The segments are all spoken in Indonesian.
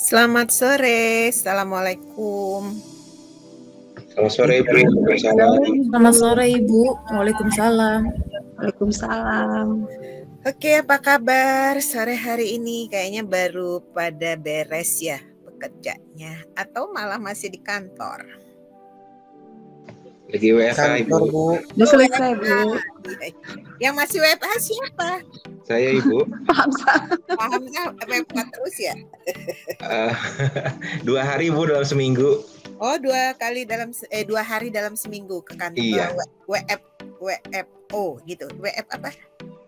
Selamat sore, Assalamualaikum. Selamat sore Ibu. Selamat sore Ibu. Waalaikumsalam. Waalaikumsalam. Oke, apa kabar sore hari ini? Kayaknya baru pada beres ya bekerjanya, atau malah masih di kantor? Lagi WFH Ibu. Bu. Udah selesai Bu. Yang masih WFH siapa? Saya Ibu. Paham WFH terus ya? 2 hari Ibu dalam seminggu. Oh, 2 hari dalam seminggu ke kantor. Iya. WFO gitu. WF apa?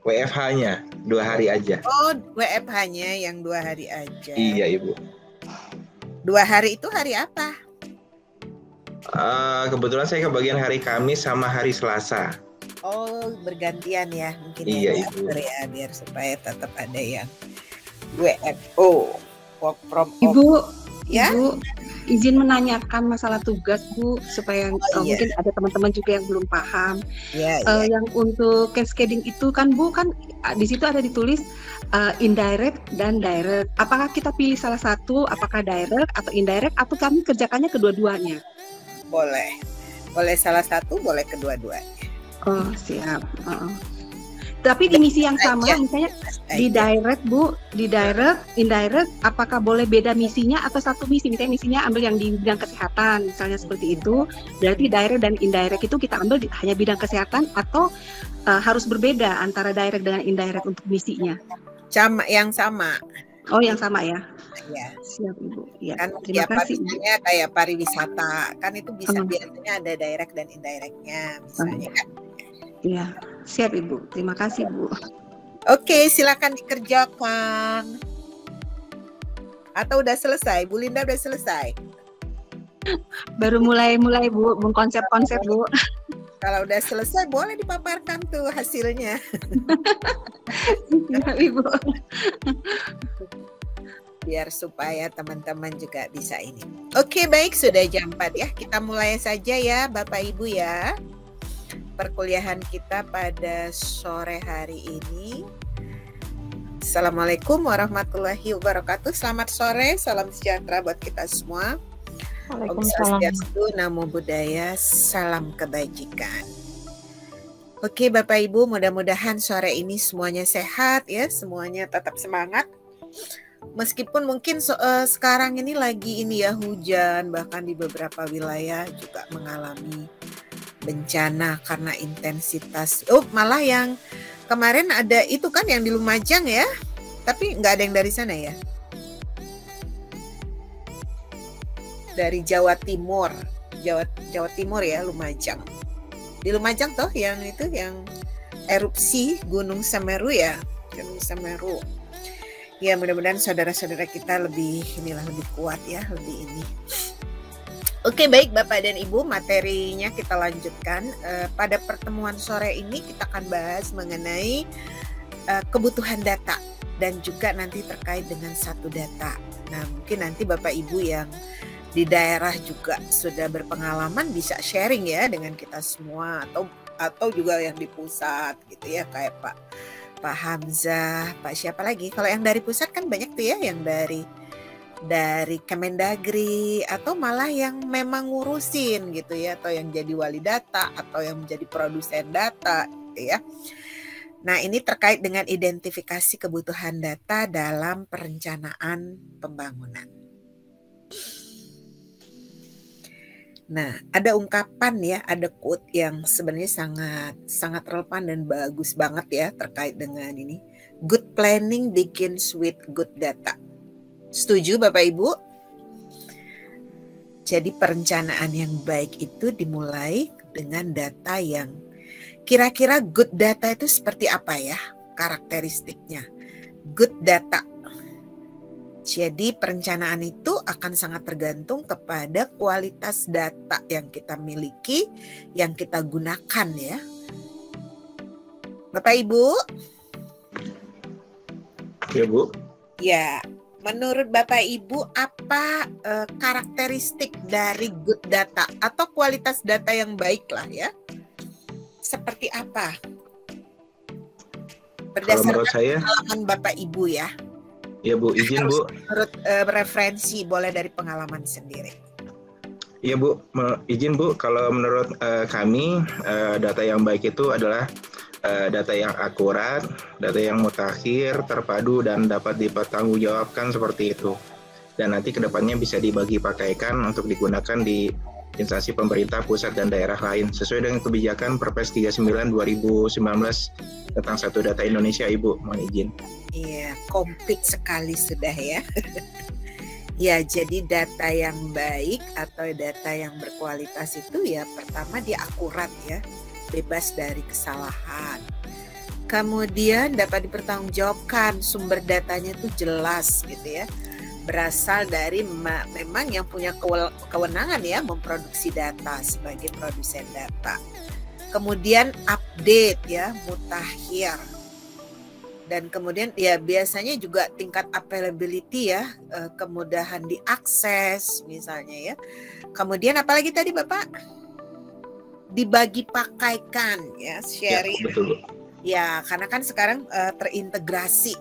WFH-nya 2 hari aja. Oh, WFH-nya yang 2 hari aja. Iya Ibu. 2 hari itu hari apa? Kebetulan saya kebagian hari Kamis sama hari Selasa. Oh, bergantian ya mungkin. Iya, ya, Ibu. ya, biar supaya tetap ada yang WFO, work from home. Ibu, Ya? Ibu izin menanyakan masalah tugas Bu supaya iya. mungkin ada teman-teman juga yang belum paham. Ya, Yang untuk cascading itu kan Bu kan di situ ada ditulis indirect dan direct. Apakah kita pilih salah satu, apakah direct atau indirect atau kami kerjakannya kedua-duanya? boleh. Boleh salah satu, boleh kedua-duanya. Oh, siap. Tapi di misi yang sama, Aja. misalnya di direct Bu, di direct, indirect, apakah boleh beda misinya atau satu misi? Misalnya misinya ambil yang di bidang kesehatan, misalnya seperti itu. Berarti direct dan indirect itu kita ambil hanya bidang kesehatan atau harus berbeda antara direct dengan indirect untuk misinya? Yang sama. Oh, yang sama ya. Ya. Siap Ibu. Ya, Kan terima kasih. misalnya kayak pariwisata, kan itu bisa biasanya ada direct dan indirectnya misalnya kan. Iya, siap Ibu. Terima kasih Bu. Oke, silakan dikerjakan. Atau udah selesai? Bu Linda udah selesai? Baru mulai Bu, mengkonsep-konsep Bu. Kalau udah selesai boleh dipaparkan tuh hasilnya. Siap Ibu. Biar supaya teman-teman juga bisa ini. Oke, baik, sudah jam 4 ya. Kita mulai saja ya Bapak Ibu ya. Perkuliahan kita pada sore hari ini. Assalamualaikum warahmatullahi wabarakatuh. Selamat sore, salam sejahtera buat kita semua. Om Swastiastu, Namo Buddhaya, salam kebajikan. Oke Bapak Ibu, mudah-mudahan sore ini semuanya sehat ya, semuanya tetap semangat. Meskipun mungkin sekarang ini lagi hujan, bahkan di beberapa wilayah juga mengalami bencana karena intensitas. Oh, malah yang kemarin ada itu kan yang di Lumajang ya, tapi nggak ada yang dari sana ya. Dari Jawa Timur ya, Lumajang. Di Lumajang toh yang itu yang erupsi Gunung Semeru ya, Gunung Semeru. Ya, mudah-mudahan saudara-saudara kita lebih kuat ya, lebih ini. Oke, baik Bapak dan Ibu, materinya kita lanjutkan. Pada pertemuan sore ini kita akan bahas mengenai kebutuhan data dan juga nanti terkait dengan satu data. Nah, mungkin nanti Bapak Ibu yang di daerah juga sudah berpengalaman bisa sharing ya dengan kita semua, atau juga yang di pusat gitu ya, kayak Pak Hamzah, Pak siapa lagi? Kalau yang dari pusat kan banyak tuh ya, yang dari Kemendagri, atau malah yang memang ngurusin gitu ya, atau yang jadi wali data, atau yang menjadi produsen data gitu ya. Nah, ini terkait dengan identifikasi kebutuhan data dalam perencanaan pembangunan. Nah, ada ungkapan ya, ada quote yang sebenarnya sangat relevan dan bagus banget ya terkait dengan ini. Good planning begins with good data. Setuju Bapak Ibu? Jadi perencanaan yang baik itu dimulai dengan data yang kira-kira good data itu seperti apa ya karakteristiknya. Good data. Jadi perencanaan itu akan sangat tergantung kepada kualitas data yang kita miliki, yang kita gunakan ya. Bapak Ibu? Ya Bu. Ya, menurut Bapak Ibu apa karakteristik dari good data atau kualitas data yang baik lah ya? Seperti apa? Berdasarkan Kalau menurut saya, pengalaman Bapak Ibu ya. Ya Bu, izin Bu. Menurut referensi, boleh dari pengalaman sendiri. Iya Bu, izin Bu, kalau menurut kami data yang baik itu adalah data yang akurat, data yang mutakhir, terpadu, dan dapat dipertanggungjawabkan seperti itu. Dan nanti kedepannya bisa dibagi pakaikan untuk digunakan di instansi pemerintah pusat dan daerah lain sesuai dengan kebijakan Perpres 39 2019 tentang Satu Data Indonesia. Ibu, mohon izin. Iya, komplit sekali sudah ya. Ya, jadi data yang baik atau data yang berkualitas itu ya pertama dia akurat ya, bebas dari kesalahan. Kemudian dapat dipertanggungjawabkan, sumber datanya itu jelas gitu ya. Berasal dari memang yang punya kewenangan ya memproduksi data sebagai produsen data. Kemudian update ya, mutakhir. Dan kemudian ya biasanya juga tingkat availability ya, kemudahan diakses misalnya ya. Kemudian apalagi tadi Bapak? Dibagi pakaikan ya, sharing. Ya, betul. Ya, karena kan sekarang terintegrasi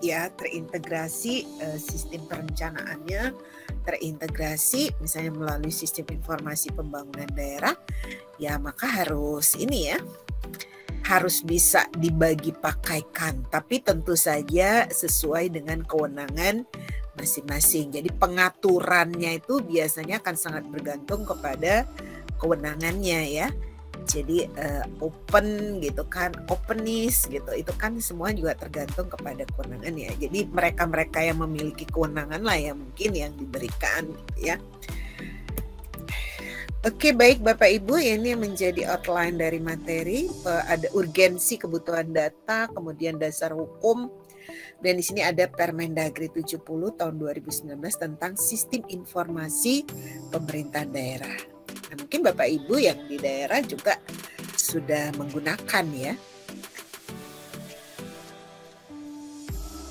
sistem perencanaannya, terintegrasi misalnya melalui sistem informasi pembangunan daerah, ya maka harus ini ya, harus bisa dibagi pakaikan, tapi tentu saja sesuai dengan kewenangan masing-masing. Jadi pengaturannya itu biasanya akan sangat bergantung kepada kewenangannya ya. Jadi open gitu kan, openness gitu, itu kan semua juga tergantung kepada kewenangan ya. Jadi mereka-mereka yang memiliki kewenangan lah ya mungkin yang diberikan gitu ya. Oke, baik Bapak Ibu, ini menjadi outline dari materi. Ada urgensi kebutuhan data, kemudian dasar hukum, dan di sini ada Permendagri 70 tahun 2019 tentang sistem informasi pemerintahan daerah. Nah, mungkin Bapak Ibu yang di daerah juga sudah menggunakan ya.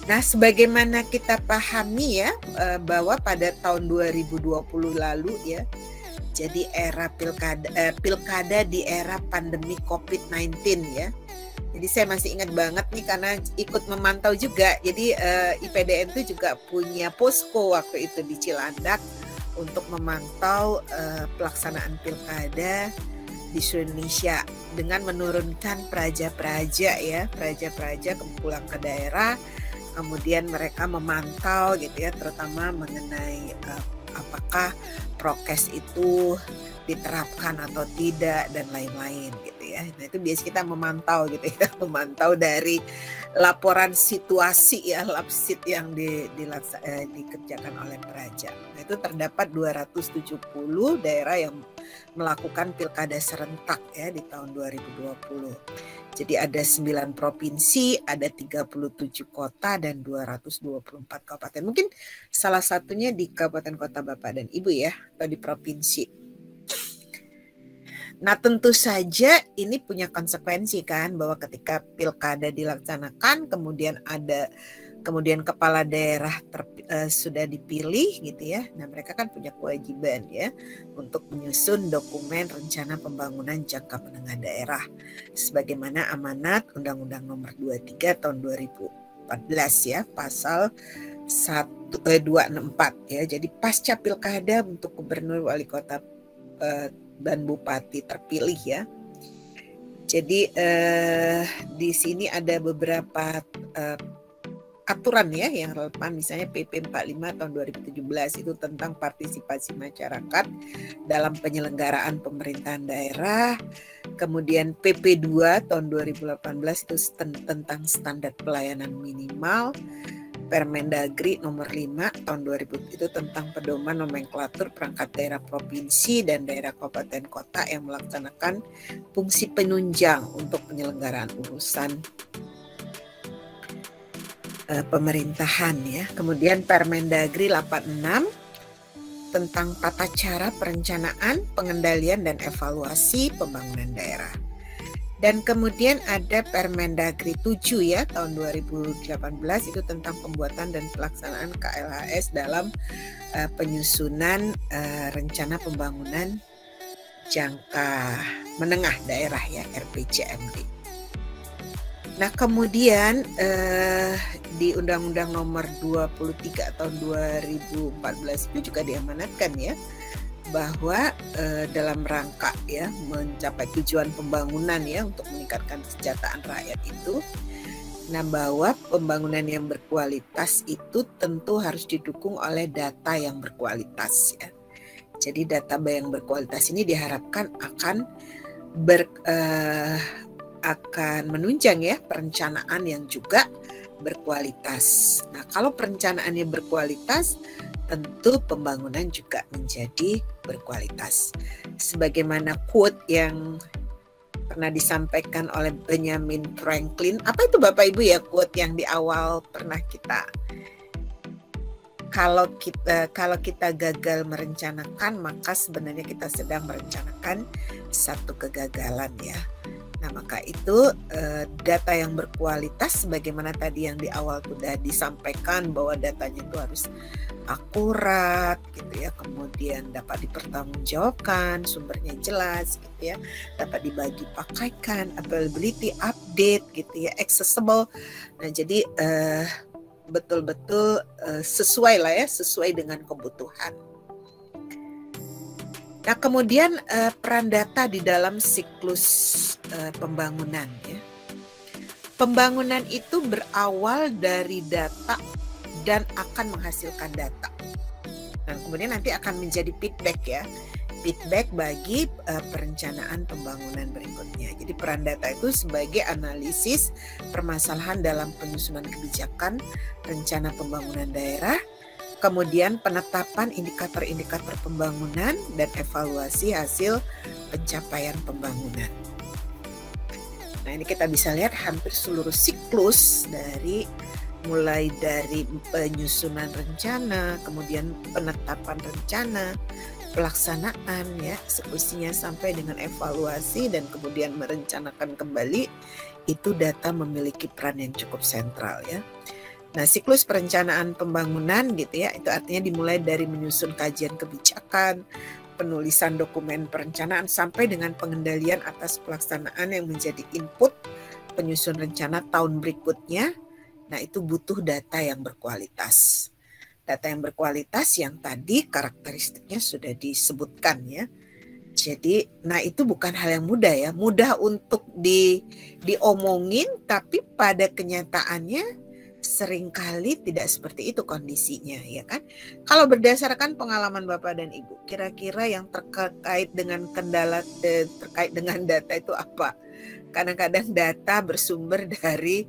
Nah, sebagaimana kita pahami ya bahwa pada tahun 2020 lalu ya, jadi era pilkada di era pandemi COVID-19 ya. Jadi saya masih ingat banget nih karena ikut memantau juga. Jadi IPDN itu juga punya posko waktu itu di Cilandak untuk memantau pelaksanaan pilkada di seluruh Indonesia dengan menurunkan praja-praja ya, praja-praja pulang ke daerah, kemudian mereka memantau gitu ya, terutama mengenai apakah prokes itu diterapkan atau tidak dan lain-lain gitu ya. Nah itu biasa kita memantau gitu ya, memantau dari laporan situasi ya, lapsit yang dikerjakan oleh Praja. Nah itu terdapat 270 daerah yang melakukan pilkada serentak ya di tahun 2020. Jadi ada 9 provinsi, ada 37 kota dan 224 kabupaten. Mungkin salah satunya di kabupaten kota Bapak dan Ibu ya, atau di provinsi. Nah tentu saja ini punya konsekuensi kan, bahwa ketika pilkada dilaksanakan kemudian kepala daerah sudah dipilih gitu ya. Nah mereka kan punya kewajiban ya untuk menyusun dokumen rencana pembangunan jangka menengah daerah sebagaimana amanat Undang-Undang Nomor 23 tahun 2014 ya, pasal 264 ya. Jadi pasca pilkada untuk gubernur, wali kota dan bupati terpilih ya. Jadi di sini ada beberapa aturan ya yang relevan, misalnya PP 45 tahun 2017 itu tentang partisipasi masyarakat dalam penyelenggaraan pemerintahan daerah. Kemudian PP 2 tahun 2018 itu tentang standar pelayanan minimal. Permendagri nomor 5 tahun 2000 itu tentang pedoman nomenklatur perangkat daerah provinsi dan daerah kabupaten kota yang melaksanakan fungsi penunjang untuk penyelenggaraan urusan pemerintahan ya. Kemudian Permendagri 86 tentang tata cara perencanaan, pengendalian dan evaluasi pembangunan daerah. Dan kemudian ada Permendagri 7 ya tahun 2018 itu tentang pembuatan dan pelaksanaan KLHS dalam penyusunan rencana pembangunan jangka menengah daerah ya, RPJMD. Nah, kemudian di Undang-Undang Nomor 23 tahun 2014 itu juga diamanatkan ya, bahwa dalam rangka ya mencapai tujuan pembangunan ya untuk meningkatkan kesejahteraan rakyat itu, nah bahwa pembangunan yang berkualitas itu tentu harus didukung oleh data yang berkualitas ya. Jadi data yang berkualitas ini diharapkan akan menunjang ya perencanaan yang juga berkualitas. Nah, kalau perencanaannya berkualitas, tentu pembangunan juga menjadi berkualitas. Sebagaimana quote yang pernah disampaikan oleh Benjamin Franklin. Apa itu Bapak Ibu ya quote yang di awal pernah kita? Kalau kita gagal merencanakan, maka sebenarnya kita sedang merencanakan satu kegagalan ya. Nah, maka itu data yang berkualitas sebagaimana tadi yang di awal sudah disampaikan bahwa datanya itu harus akurat gitu ya, kemudian dapat dipertanggungjawabkan, sumbernya jelas gitu ya, dapat dibagi pakaikan, availability, update gitu ya, accessible. Nah, jadi betul-betul sesuai lah ya, sesuai dengan kebutuhan. Nah, kemudian peran data di dalam siklus pembangunan ya. Pembangunan itu berawal dari data dan akan menghasilkan data. Dan kemudian nanti akan menjadi feedback ya. Feedback bagi perencanaan pembangunan berikutnya. Jadi peran data itu sebagai analisis permasalahan dalam penyusunan kebijakan, rencana pembangunan daerah, kemudian penetapan indikator-indikator pembangunan dan evaluasi hasil pencapaian pembangunan. Nah, ini kita bisa lihat hampir seluruh siklus mulai dari penyusunan rencana, kemudian penetapan rencana, pelaksanaan ya, eksekusinya sampai dengan evaluasi dan kemudian merencanakan kembali, itu data memiliki peran yang cukup sentral ya. Nah, siklus perencanaan pembangunan gitu ya, itu artinya dimulai dari menyusun kajian kebijakan, penulisan dokumen perencanaan sampai dengan pengendalian atas pelaksanaan yang menjadi input penyusun rencana tahun berikutnya. Nah, itu butuh data yang berkualitas. Data yang berkualitas yang tadi karakteristiknya sudah disebutkan ya. Jadi, nah itu bukan hal yang mudah ya. Mudah untuk diomongin, tapi pada kenyataannya seringkali tidak seperti itu kondisinya ya kan. Kalau berdasarkan pengalaman Bapak dan Ibu, kira-kira yang terkait dengan kendala terkait dengan data itu apa? Kadang-kadang data bersumber dari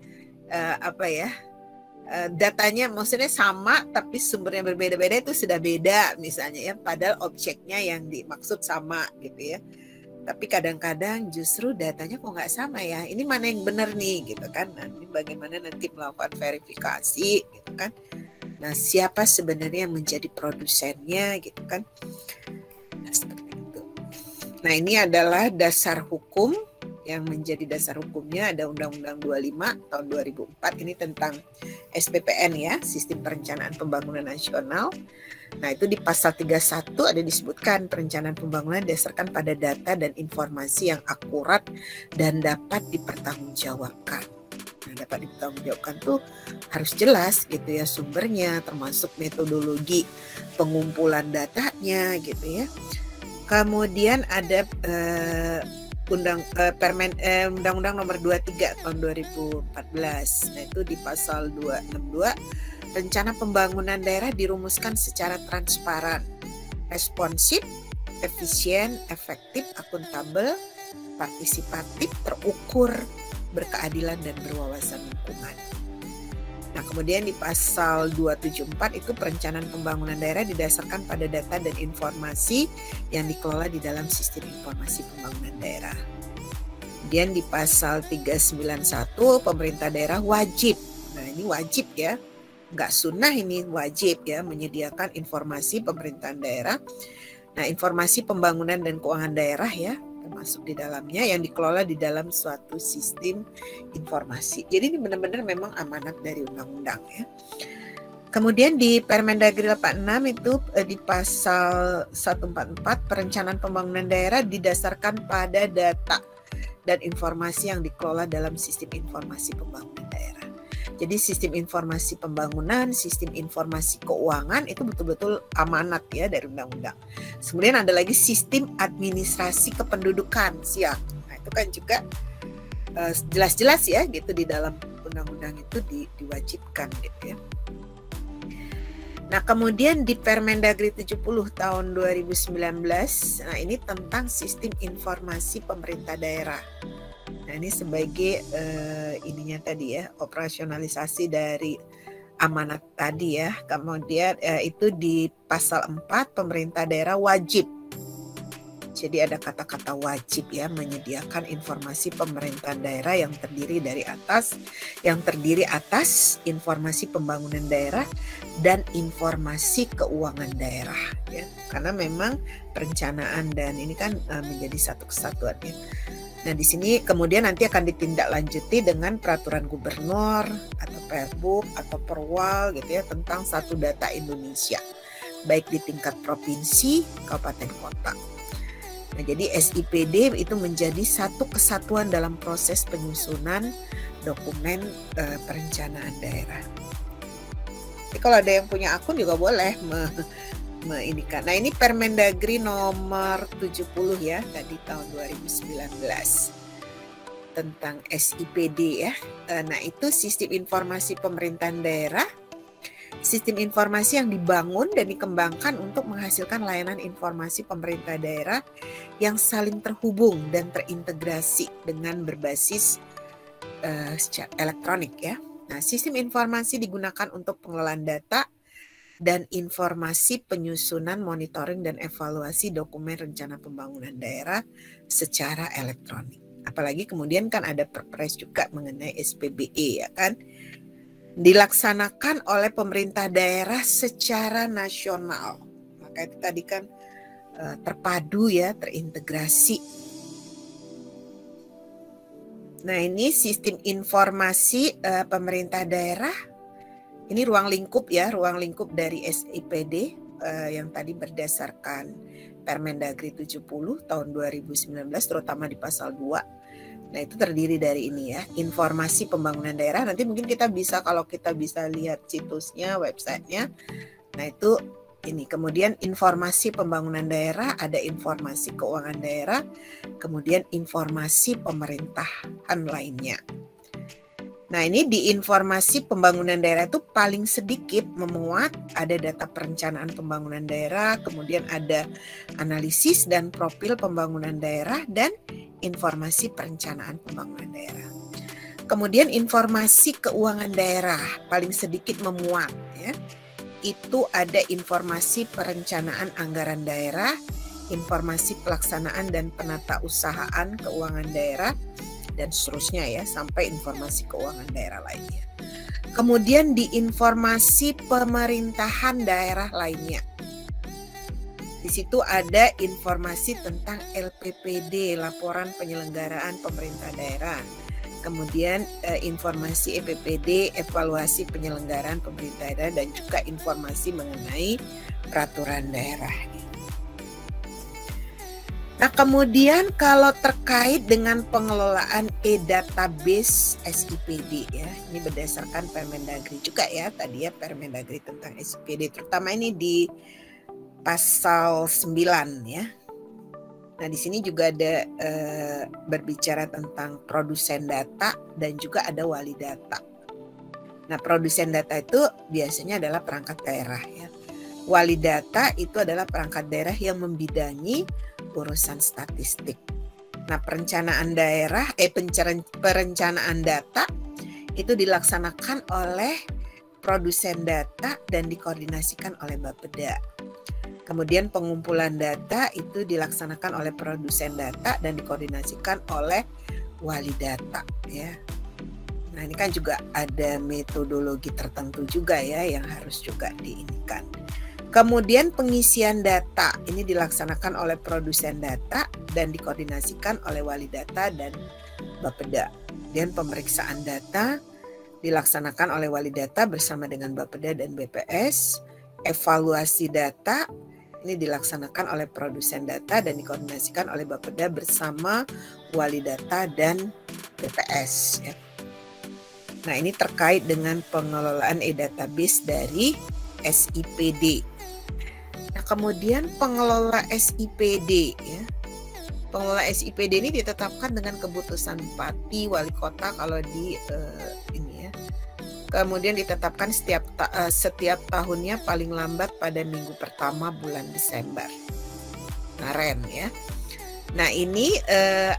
datanya maksudnya sama tapi sumbernya berbeda-beda, itu sudah beda misalnya ya, padahal objeknya yang dimaksud sama gitu ya. Tapi kadang-kadang justru datanya kok nggak sama ya, ini mana yang benar nih gitu kan. Nanti bagaimana nanti melakukan verifikasi gitu kan. Nah, siapa sebenarnya yang menjadi produsennya gitu kan. Nah, seperti itu. Nah, ini adalah dasar hukum. Yang menjadi dasar hukumnya ada Undang-Undang 25 tahun 2004 ini tentang SPPN ya, Sistem Perencanaan Pembangunan Nasional. Nah, itu di pasal 31 ada disebutkan perencanaan pembangunan didasarkan pada data dan informasi yang akurat dan dapat dipertanggungjawabkan. Nah, dapat dipertanggungjawabkan tuh harus jelas gitu ya sumbernya, termasuk metodologi pengumpulan datanya gitu ya. Kemudian ada Undang-Undang Nomor 23 tahun 2014. Nah, itu di pasal 262, rencana pembangunan daerah dirumuskan secara transparan, responsif, efisien, efektif, akuntabel, partisipatif, terukur, berkeadilan dan berwawasan lingkungan. Nah, kemudian di pasal 274 itu perencanaan pembangunan daerah didasarkan pada data dan informasi yang dikelola di dalam sistem informasi pembangunan daerah. Kemudian di pasal 391 pemerintah daerah wajib, nah ini wajib ya, nggak sunnah, ini wajib ya, menyediakan informasi pemerintahan daerah. Nah, informasi pembangunan dan keuangan daerah ya, termasuk di dalamnya yang dikelola di dalam suatu sistem informasi. Jadi ini benar-benar memang amanat dari undang-undang ya. Kemudian di Permendagri 86 itu di pasal 144 perencanaan pembangunan daerah didasarkan pada data dan informasi yang dikelola dalam sistem informasi pembangunan daerah. Jadi sistem informasi pembangunan, sistem informasi keuangan itu betul-betul amanat ya dari undang-undang. Kemudian ada lagi sistem administrasi kependudukan, SIAK. Nah, itu kan juga jelas-jelas ya gitu di dalam undang-undang itu diwajibkan gitu ya. Nah, kemudian di Permendagri 70 tahun 2019, nah ini tentang sistem informasi pemerintah daerah. Nah, ini sebagai ininya tadi ya, operasionalisasi dari amanat tadi ya. Kemudian itu di pasal 4 pemerintah daerah wajib. Jadi ada kata-kata wajib ya, menyediakan informasi pemerintah daerah yang terdiri atas informasi pembangunan daerah dan informasi keuangan daerah ya. Karena memang perencanaan dan ini kan menjadi satu kesatuan ya. Nah, di sini kemudian nanti akan ditindaklanjuti dengan peraturan gubernur atau Perbuk atau Perwal gitu ya tentang satu data Indonesia baik di tingkat provinsi, kabupaten, kota. Nah, jadi SIPD itu menjadi satu kesatuan dalam proses penyusunan dokumen perencanaan daerah. Jadi kalau ada yang punya akun juga boleh meinikan. Nah, ini Permendagri nomor 70 ya, tadi tahun 2019 tentang SIPD ya. Nah, itu sistem informasi pemerintahan daerah. Sistem informasi yang dibangun dan dikembangkan untuk menghasilkan layanan informasi pemerintah daerah yang saling terhubung dan terintegrasi dengan berbasis elektronik ya. Nah, sistem informasi digunakan untuk pengelolaan data dan informasi penyusunan, monitoring, dan evaluasi dokumen rencana pembangunan daerah secara elektronik. Apalagi kemudian kan ada perpres juga mengenai SPBE ya kan. Dilaksanakan oleh pemerintah daerah secara nasional. Maka itu tadi kan terpadu ya, terintegrasi. Nah, ini sistem informasi pemerintah daerah. Ini ruang lingkup ya, ruang lingkup dari SIPD yang tadi berdasarkan Permendagri 70 tahun 2019 terutama di pasal 2. Nah, itu terdiri dari ini ya, informasi pembangunan daerah. Nanti mungkin kita bisa, kalau kita bisa lihat situsnya, websitenya. Nah, itu ini. Kemudian informasi pembangunan daerah, ada informasi keuangan daerah, kemudian informasi pemerintahan lainnya. Nah, ini di informasi pembangunan daerah itu paling sedikit memuat ada data perencanaan pembangunan daerah, kemudian ada analisis dan profil pembangunan daerah, dan informasi perencanaan pembangunan daerah. Kemudian informasi keuangan daerah paling sedikit memuat ya. Itu ada informasi perencanaan anggaran daerah, informasi pelaksanaan dan penata usahaan keuangan daerah, dan seterusnya ya, sampai informasi keuangan daerah lainnya. Kemudian di informasi pemerintahan daerah lainnya. Di situ ada informasi tentang LPPD, laporan penyelenggaraan pemerintah daerah. Kemudian informasi EPPD, evaluasi penyelenggaraan pemerintah daerah, dan juga informasi mengenai peraturan daerah. Nah, kemudian kalau terkait dengan pengelolaan e-database SIPD ya, ini berdasarkan Permendagri juga ya, tadi ya Permendagri tentang SIPD, terutama ini di pasal 9 ya. Nah, di sini juga ada berbicara tentang produsen data dan juga ada wali data. Nah, produsen data itu biasanya adalah perangkat daerah ya. Wali data itu adalah perangkat daerah yang membidangi urusan statistik. Nah, perencanaan data itu dilaksanakan oleh produsen data dan dikoordinasikan oleh Bapeda. Kemudian pengumpulan data itu dilaksanakan oleh produsen data dan dikoordinasikan oleh wali data ya. Nah, ini kan juga ada metodologi tertentu juga ya yang harus juga diinikan. Kemudian pengisian data ini dilaksanakan oleh produsen data dan dikoordinasikan oleh wali data dan Bapeda. Dan pemeriksaan data dilaksanakan oleh wali data bersama dengan Bapeda dan BPS. Evaluasi data Ini dilaksanakan oleh produsen data dan dikoordinasikan oleh Bapeda bersama wali data dan BPS. Ya. Nah, ini terkait dengan pengelolaan e-database dari SIPD. Nah, kemudian pengelola SIPD, ya. Pengelola SIPD ini ditetapkan dengan keputusan bupati, wali kota kalau di ini ya. Kemudian ditetapkan setiap tahunnya paling lambat pada minggu pertama bulan Desember. Kemarin ya. Nah, ini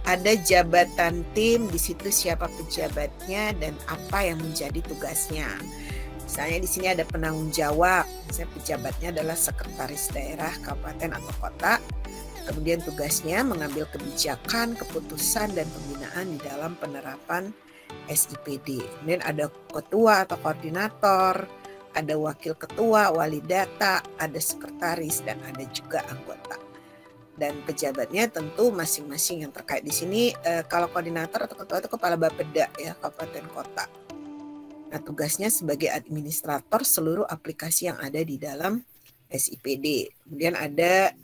ada jabatan tim di situ, siapa pejabatnya dan apa yang menjadi tugasnya. Misalnya di sini ada penanggung jawab, misalnya pejabatnya adalah sekretaris daerah, kabupaten atau kota. Kemudian tugasnya mengambil kebijakan, keputusan dan pembinaan di dalam penerapan SIPD. Kemudian ada ketua atau koordinator, ada wakil ketua, wali data, ada sekretaris dan ada juga anggota. Dan pejabatnya tentu masing-masing yang terkait di sini. Kalau koordinator atau ketua itu kepala Bapeda ya, kabupaten kota. Nah, tugasnya sebagai administrator seluruh aplikasi yang ada di dalam SIPD. Kemudian ada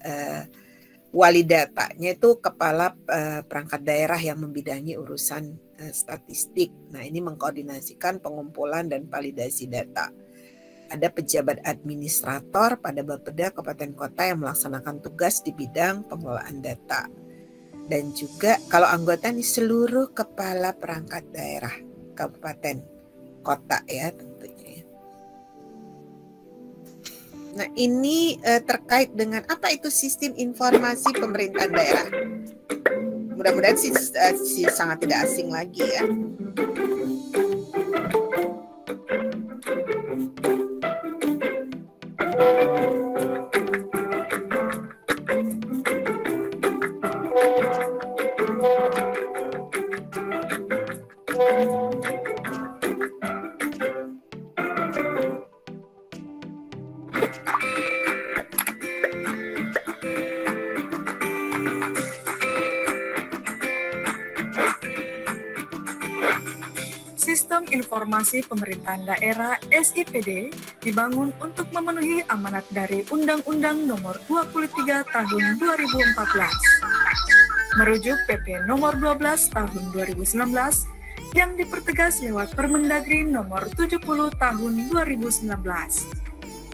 wali datanya itu kepala perangkat daerah yang membidangi urusan statistik. Nah, ini mengkoordinasikan pengumpulan dan validasi data. Ada pejabat administrator pada Bapeda kabupaten kota yang melaksanakan tugas di bidang pengelolaan data. Dan juga kalau anggota ini seluruh kepala perangkat daerah kabupaten kota ya tentunya. Nah, ini terkait dengan apa itu sistem informasi pemerintahan daerah. Mudah-mudahan sih sangat tidak asing lagi ya. Sistem Informasi Pemerintahan Daerah SIPD dibangun untuk memenuhi amanat dari Undang-Undang Nomor 23 Tahun 2014, merujuk PP Nomor 12 Tahun 2019 yang dipertegas lewat Permendagri Nomor 70 Tahun 2019.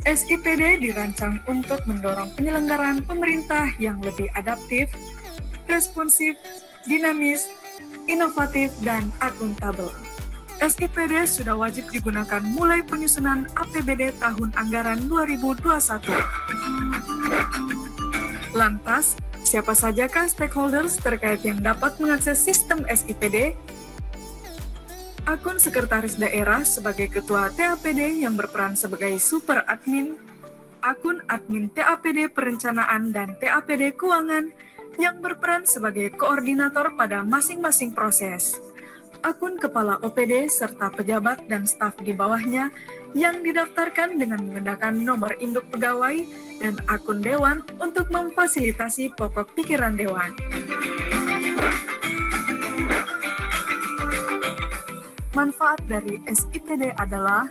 SIPD dirancang untuk mendorong penyelenggaraan pemerintah yang lebih adaptif, responsif, dinamis, inovatif, dan akuntabel. SIPD sudah wajib digunakan mulai penyusunan APBD tahun anggaran 2021. Lantas, siapa sajakah stakeholders terkait yang dapat mengakses sistem SIPD? Akun Sekretaris Daerah sebagai Ketua TAPD yang berperan sebagai super admin, akun admin TAPD Perencanaan dan TAPD Keuangan yang berperan sebagai koordinator pada masing-masing proses, akun Kepala OPD serta pejabat dan staf di bawahnya yang didaftarkan dengan menggunakan nomor induk pegawai, dan akun Dewan untuk memfasilitasi pokok pikiran Dewan. Manfaat dari SIPD adalah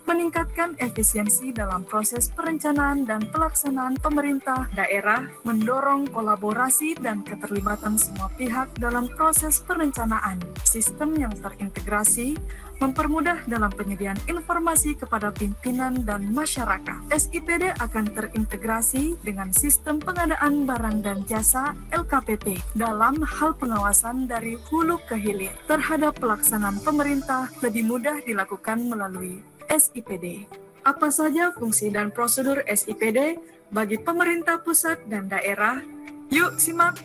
meningkatkan efisiensi dalam proses perencanaan dan pelaksanaan pemerintah daerah, mendorong kolaborasi dan keterlibatan semua pihak dalam proses perencanaan, sistem yang terintegrasi, mempermudah dalam penyediaan informasi kepada pimpinan dan masyarakat. SIPD akan terintegrasi dengan sistem pengadaan barang dan jasa LKPP dalam hal pengawasan dari hulu ke hilir terhadap pelaksanaan pemerintah lebih mudah dilakukan melalui SIPD. Apa saja fungsi dan prosedur SIPD bagi pemerintah pusat dan daerah? Yuk simak!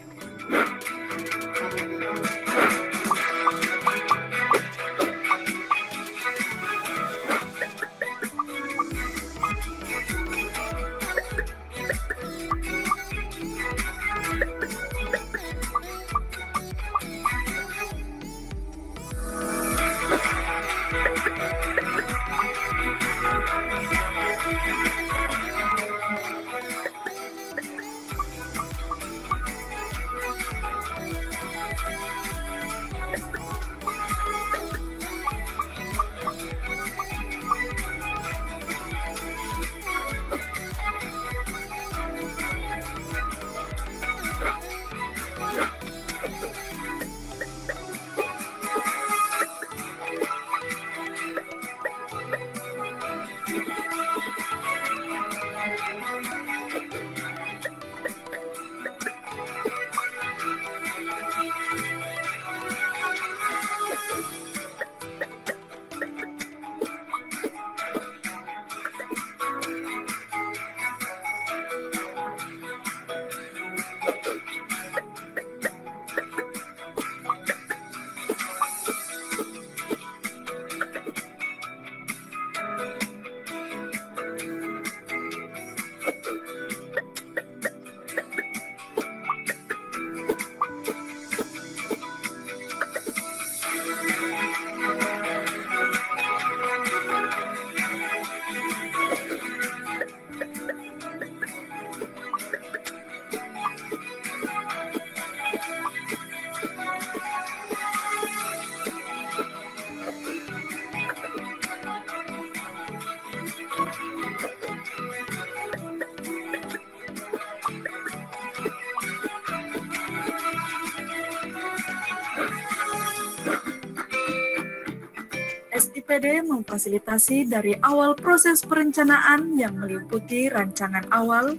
SIPD memfasilitasi dari awal proses perencanaan yang meliputi rancangan awal,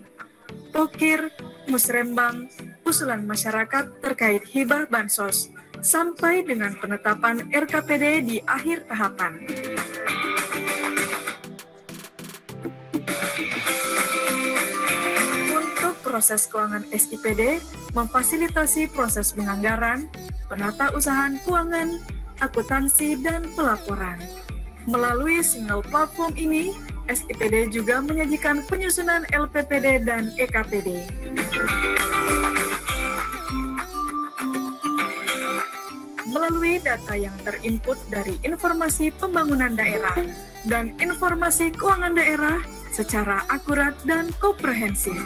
pokir, musrembang, usulan masyarakat terkait hibah bansos, sampai dengan penetapan RKPD di akhir tahapan. Untuk proses keuangan SIPD, memfasilitasi proses penganggaran, penata usahaan keuangan, akuntansi, dan pelaporan. Melalui single platform ini, SIPD juga menyajikan penyusunan LPPD dan EKPD. Melalui data yang terinput dari informasi pembangunan daerah dan informasi keuangan daerah secara akurat dan komprehensif.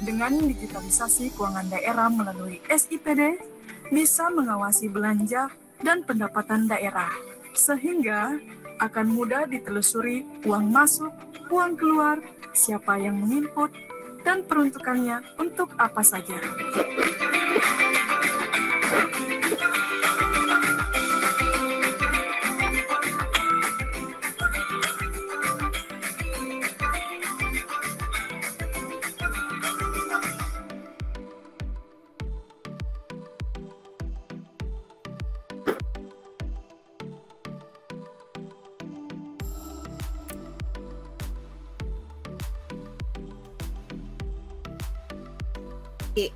Dengan digitalisasi keuangan daerah melalui SIPD, bisa mengawasi belanja dan pendapatan daerah, sehingga akan mudah ditelusuri uang masuk, uang keluar, siapa yang menginput, dan peruntukannya untuk apa saja.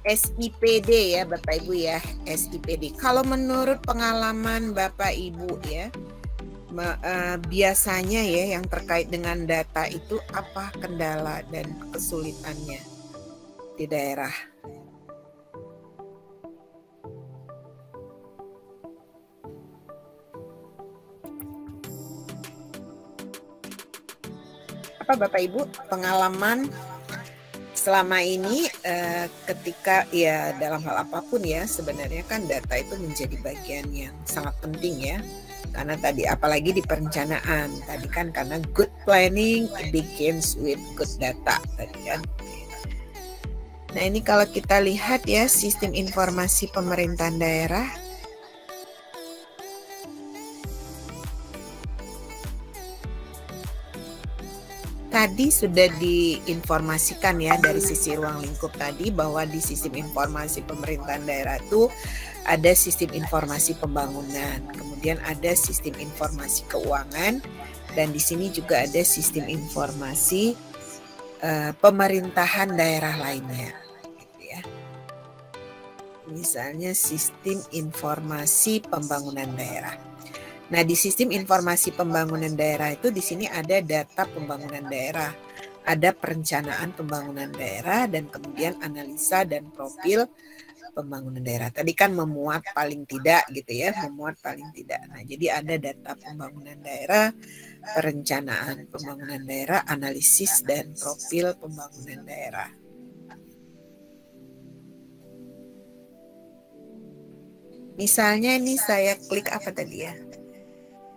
SIPD ya Bapak Ibu ya, SIPD. Kalau menurut pengalaman Bapak Ibu ya, biasanya ya yang terkait dengan data itu apa kendala dan kesulitannya di daerah? Apa Bapak Ibu pengalaman selama ini ketika ya dalam hal apapun ya sebenarnya kan data itu menjadi bagian yang sangat penting ya, karena tadi apalagi di perencanaan tadi kan, karena good planning begins with good data tadi kan. Nah ini kalau kita lihat ya sistem informasi pemerintahan daerah, tadi sudah diinformasikan ya dari sisi ruang lingkup tadi bahwa di sistem informasi pemerintahan daerah itu ada sistem informasi pembangunan, kemudian ada sistem informasi keuangan, dan di sini juga ada sistem informasi pemerintahan daerah lainnya, gitu ya. Misalnya sistem informasi pembangunan daerah. Nah, di sistem informasi pembangunan daerah itu di sini ada data pembangunan daerah, ada perencanaan pembangunan daerah, dan kemudian analisa dan profil pembangunan daerah. Tadi kan memuat paling tidak gitu ya, memuat paling tidak. Nah, jadi ada data pembangunan daerah, perencanaan pembangunan daerah, analisis dan profil pembangunan daerah. Misalnya ini saya klik apa tadi ya?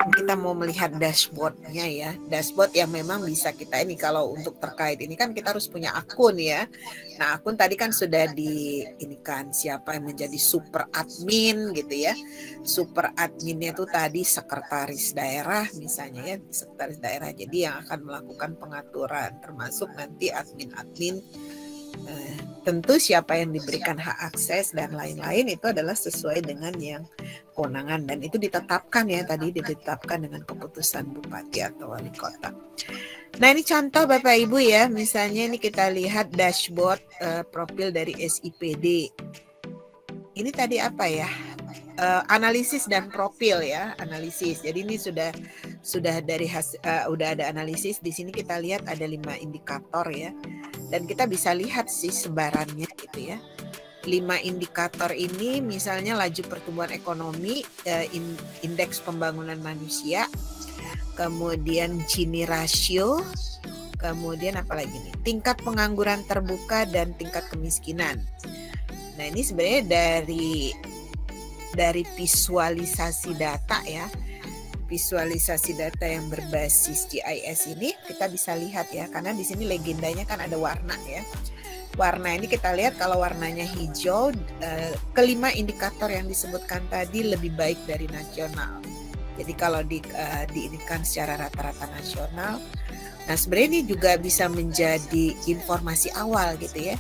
Kita mau melihat dashboardnya ya, dashboard yang memang bisa kita ini kalau untuk terkait ini kan kita harus punya akun ya. Nah akun tadi kan sudah di ini kan siapa yang menjadi super admin gitu ya. Super adminnya itu tadi sekretaris daerah misalnya ya, sekretaris daerah. Jadi yang akan melakukan pengaturan termasuk nanti admin-admin. Tentu siapa yang diberikan hak akses dan lain-lain itu adalah sesuai dengan yang kewenangan, dan itu ditetapkan ya tadi ditetapkan dengan keputusan bupati atau wali kota. Nah ini contoh Bapak Ibu ya, misalnya ini kita lihat dashboard profil dari SIPD. Ini tadi apa ya? Analisis dan profil ya, analisis. Jadi ini sudah dari udah ada analisis. Di sini kita lihat ada 5 indikator ya. Dan kita bisa lihat sih sebarannya gitu ya. 5 indikator ini misalnya laju pertumbuhan ekonomi, indeks pembangunan manusia, kemudian Gini rasio, kemudian apa lagi nih? Tingkat pengangguran terbuka dan tingkat kemiskinan. Nah, ini sebenarnya dari visualisasi data ya. Visualisasi data yang berbasis GIS ini kita bisa lihat ya, karena di sini legendanya kan ada warna ya. Warna ini kita lihat kalau warnanya hijau, kelima indikator yang disebutkan tadi lebih baik dari nasional. Jadi kalau diinikan secara rata-rata nasional, nah sebenarnya ini juga bisa menjadi informasi awal gitu ya,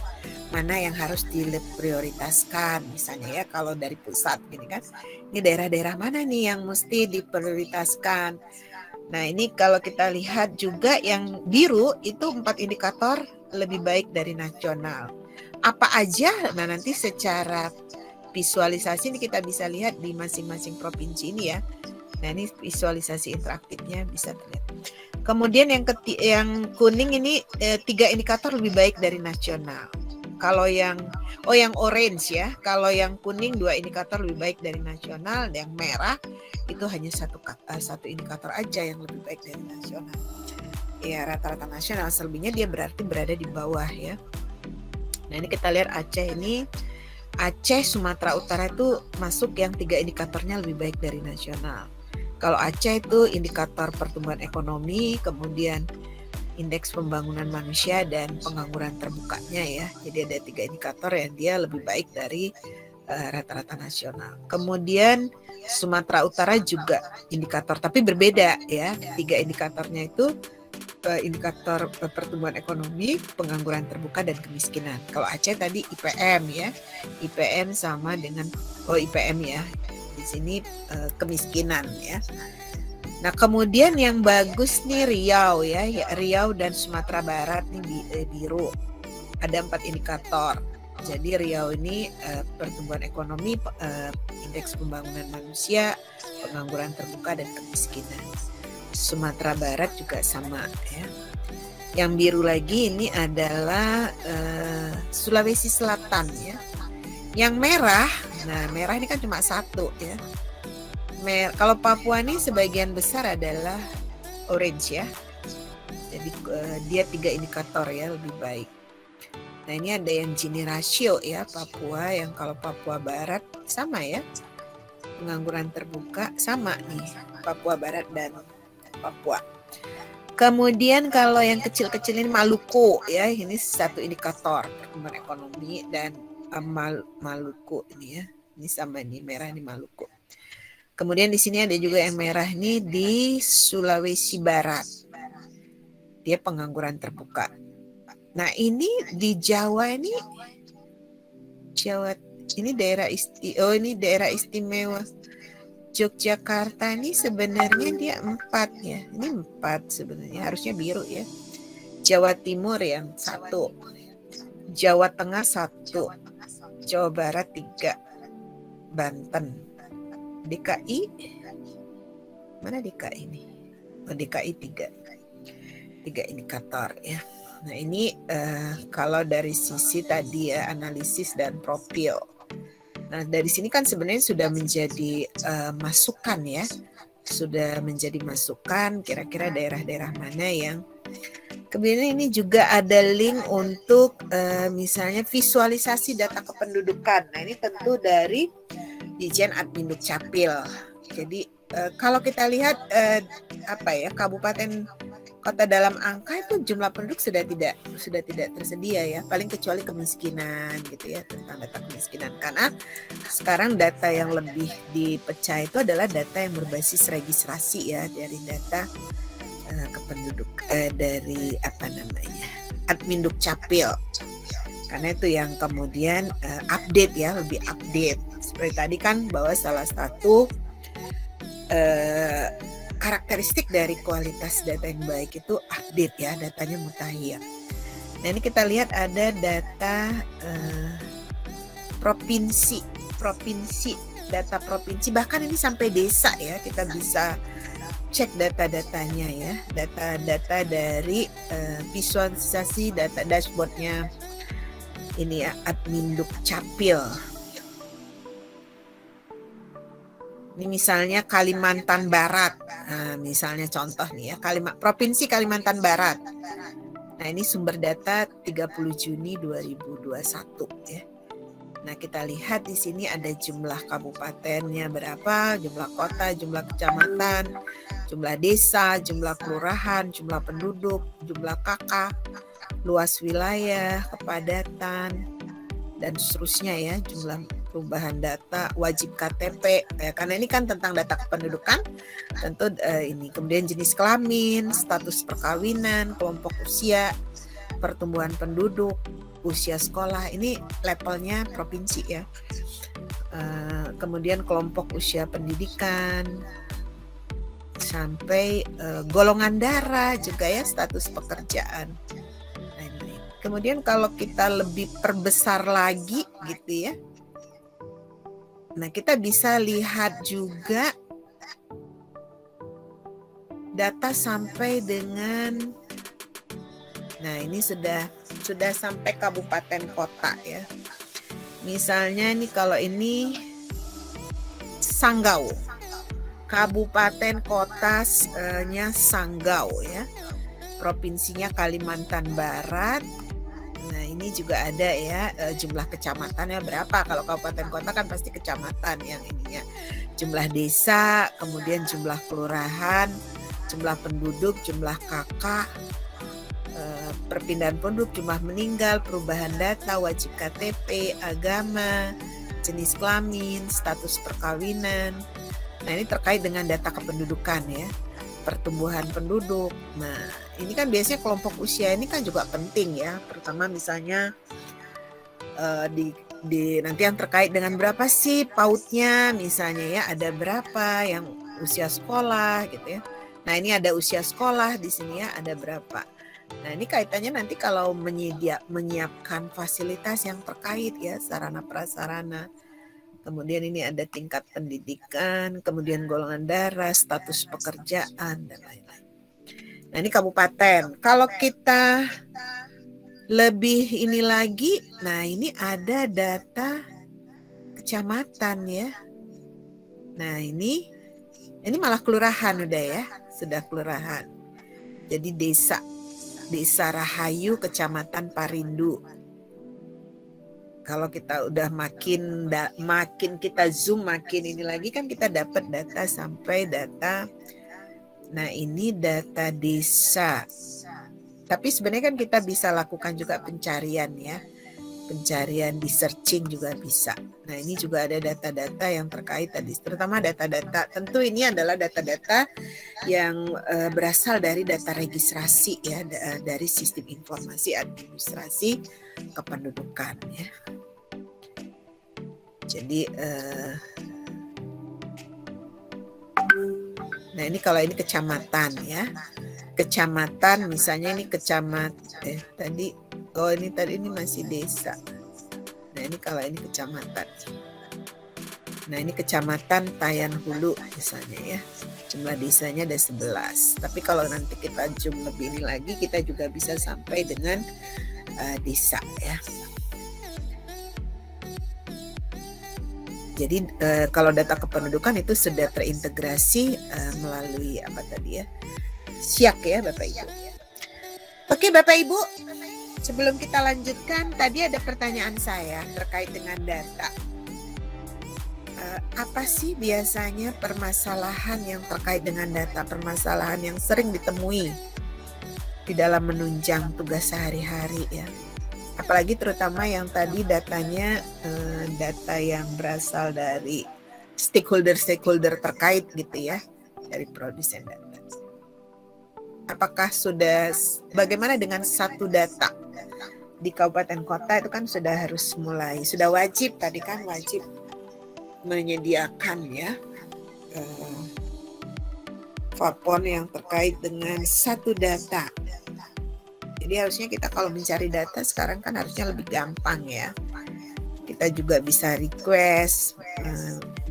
mana yang harus diprioritaskan. Misalnya ya kalau dari pusat gini kan, ini daerah-daerah mana nih yang mesti diprioritaskan. Nah ini kalau kita lihat juga yang biru itu 4 indikator lebih baik dari nasional. Apa aja? Nah nanti secara visualisasi ini kita bisa lihat di masing-masing provinsi ini ya. Nah ini visualisasi interaktifnya bisa terlihat. Kemudian yang kuning ini 3 indikator lebih baik dari nasional. Kalau yang orange ya, kalau yang kuning 2 indikator lebih baik dari nasional, yang merah itu hanya satu indikator aja yang lebih baik dari nasional. Ya rata-rata nasional, selebihnya dia berarti berada di bawah ya. Nah ini kita lihat Aceh ini, Aceh Sumatera Utara itu masuk yang 3 indikatornya lebih baik dari nasional. Kalau Aceh itu indikator pertumbuhan ekonomi, kemudian indeks pembangunan manusia dan pengangguran terbukanya ya. Jadi ada 3 indikator yang dia lebih baik dari rata-rata nasional. Kemudian Sumatera Utara juga indikator tapi berbeda ya. 3 indikatornya itu indikator pertumbuhan ekonomi, pengangguran terbuka dan kemiskinan. Kalau Aceh tadi IPM ya. IPM sama dengan IPM ya. Di sini kemiskinan ya. Nah, kemudian yang bagus nih Riau ya. Riau dan Sumatera Barat nih biru. Ada 4 indikator. Jadi Riau ini pertumbuhan ekonomi, indeks pembangunan manusia, pengangguran terbuka dan kemiskinan. Sumatera Barat juga sama ya. Yang biru lagi ini adalah Sulawesi Selatan ya. Yang merah, nah merah ini kan cuma 1 ya. Kalau Papua ini sebagian besar adalah orange ya. Jadi dia 3 indikator ya lebih baik. Nah ini ada yang Gini ratio ya Papua, yang kalau Papua Barat sama ya. Pengangguran terbuka sama nih Papua Barat dan Papua. Kemudian kalau yang kecil-kecil ini Maluku ya, ini 1 indikator pertumbuhan ekonomi dan Maluku ini ya. Ini sama ini merah ini Maluku. Kemudian di sini ada juga yang merah ini di Sulawesi Barat. Dia pengangguran terbuka. Nah, ini di Jawa ini ini daerah istimewa Yogyakarta ini sebenarnya dia 4 ya. Ini 4 sebenarnya, harusnya biru ya. Jawa Timur yang 1. Jawa Tengah 1. Jawa Barat 3. Banten. DKI mana DKI ini? DKI 3 indikator ya. Nah ini kalau dari sisi tadi ya analisis dan profil. Nah dari sini kan sebenarnya sudah menjadi masukan ya, sudah menjadi masukan kira-kira daerah-daerah mana yang. Kemudian ini juga ada link untuk misalnya visualisasi data kependudukan. Nah ini tentu dari Ditjen Admin Dukcapil. Jadi kalau kita lihat kabupaten kota dalam angka itu jumlah penduduk sudah tidak tersedia ya, paling kecuali kemiskinan gitu ya, tentang data kemiskinan. Karena sekarang data yang lebih dipecah itu adalah data yang berbasis registrasi ya, dari data dari Admin Dukcapil. Karena itu yang kemudian update ya, lebih update. Seperti tadi kan bahwa salah satu karakteristik dari kualitas data yang baik itu update ya, datanya mutakhir. Nah ini kita lihat ada data provinsi, data provinsi, bahkan ini sampai desa ya, kita bisa cek data-datanya ya, data-data dari visualisasi data dashboardnya ini ya, Admin Dukcapil. Ini misalnya Kalimantan Barat, nah, misalnya contoh nih ya, Provinsi Kalimantan Barat. Nah ini sumber data 30 Juni 2021 ya. Nah, kita lihat di sini ada jumlah kabupatennya berapa, jumlah kota, jumlah kecamatan, jumlah desa, jumlah kelurahan, jumlah penduduk, jumlah KK, luas wilayah, kepadatan, dan seterusnya ya, jumlah perubahan data, wajib KTP, ya, karena ini kan tentang data kependudukan, tentu ini. Kemudian jenis kelamin, status perkawinan, kelompok usia, pertumbuhan penduduk, usia sekolah, ini levelnya provinsi ya. Kemudian kelompok usia pendidikan, sampai golongan darah juga ya, status pekerjaan. Nah, ini. Kemudian kalau kita lebih perbesar lagi gitu ya, nah kita bisa lihat juga data sampai dengan, nah ini sudah sampai kabupaten kota ya. Misalnya ini kalau ini Sanggau, kabupaten kotanya Sanggau ya, provinsinya Kalimantan Barat. Nah ini juga ada ya jumlah kecamatannya berapa. Kalau kabupaten kota kan pasti kecamatan yang ininya. Jumlah desa, kemudian jumlah kelurahan, jumlah penduduk, jumlah kakak, perpindahan penduduk, jumlah meninggal, perubahan data, wajib KTP, agama, jenis kelamin, status perkawinan. Nah ini terkait dengan data kependudukan ya, pertumbuhan penduduk. Nah ini kan biasanya kelompok usia ini kan juga penting ya, pertama misalnya di nanti yang terkait dengan berapa sih PAUD-nya misalnya ya, ada berapa yang usia sekolah gitu ya. Nah ini ada usia sekolah di sini ya, ada berapa. Nah ini kaitannya nanti kalau menyiapkan fasilitas yang terkait ya, sarana prasarana. Kemudian ini ada tingkat pendidikan, kemudian golongan darah, status pekerjaan, dan lain-lain. Nah ini kabupaten. Kalau kita lebih ini lagi, nah ini ada data kecamatan ya. Nah ini malah kelurahan udah ya, sudah kelurahan. Jadi desa Rahayu, Kecamatan Parindu. Kalau kita udah makin kita zoom, makin ini lagi kan kita dapat data sampai data. Nah ini data desa. Tapi sebenarnya kan kita bisa lakukan juga pencarian ya. Pencarian di searching juga bisa. Nah ini juga ada data-data yang terkait tadi. Terutama data-data, tentu ini adalah data-data yang berasal dari data registrasi ya, dari sistem informasi administrasi kependudukan ya. Jadi nah ini kalau ini kecamatan ya. Kecamatan misalnya ini tadi ini masih desa. Nah ini kalau ini kecamatan. Nah ini kecamatan Tayan Hulu misalnya ya. Jumlah desanya ada 11. Tapi kalau nanti kita zoom lebih ini lagi, kita juga bisa sampai dengan desa ya. Jadi kalau data kependudukan itu sudah terintegrasi melalui apa tadi ya, SIAK ya Bapak Ibu. Oke Bapak Ibu, sebelum kita lanjutkan, tadi ada pertanyaan saya terkait dengan data. Apa sih biasanya permasalahan yang terkait dengan data, permasalahan yang sering ditemui di dalam menunjang tugas sehari-hari ya? Apalagi terutama yang tadi datanya data yang berasal dari stakeholder terkait gitu ya, dari produsen data. Apakah bagaimana dengan satu data di kabupaten kota itu kan sudah wajib tadi kan, wajib menyediakan ya Fapon yang terkait dengan satu data. Jadi harusnya kita kalau mencari data sekarang kan harusnya lebih gampang ya. Kita juga bisa request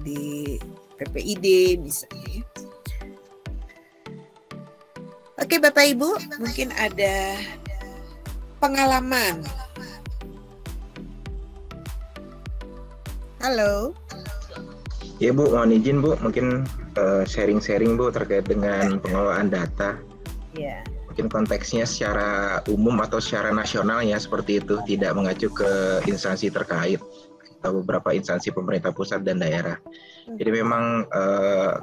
di PPID misalnya. Oke Bapak Ibu, mungkin ada pengalaman. Halo. Ya Bu, mohon izin Bu, mungkin sharing-sharing Bu terkait dengan pengelolaan data. Ya. Mungkin konteksnya secara umum atau secara nasional ya seperti itu, tidak mengacu ke instansi terkait. beberapa instansi pemerintah pusat dan daerah. Jadi memang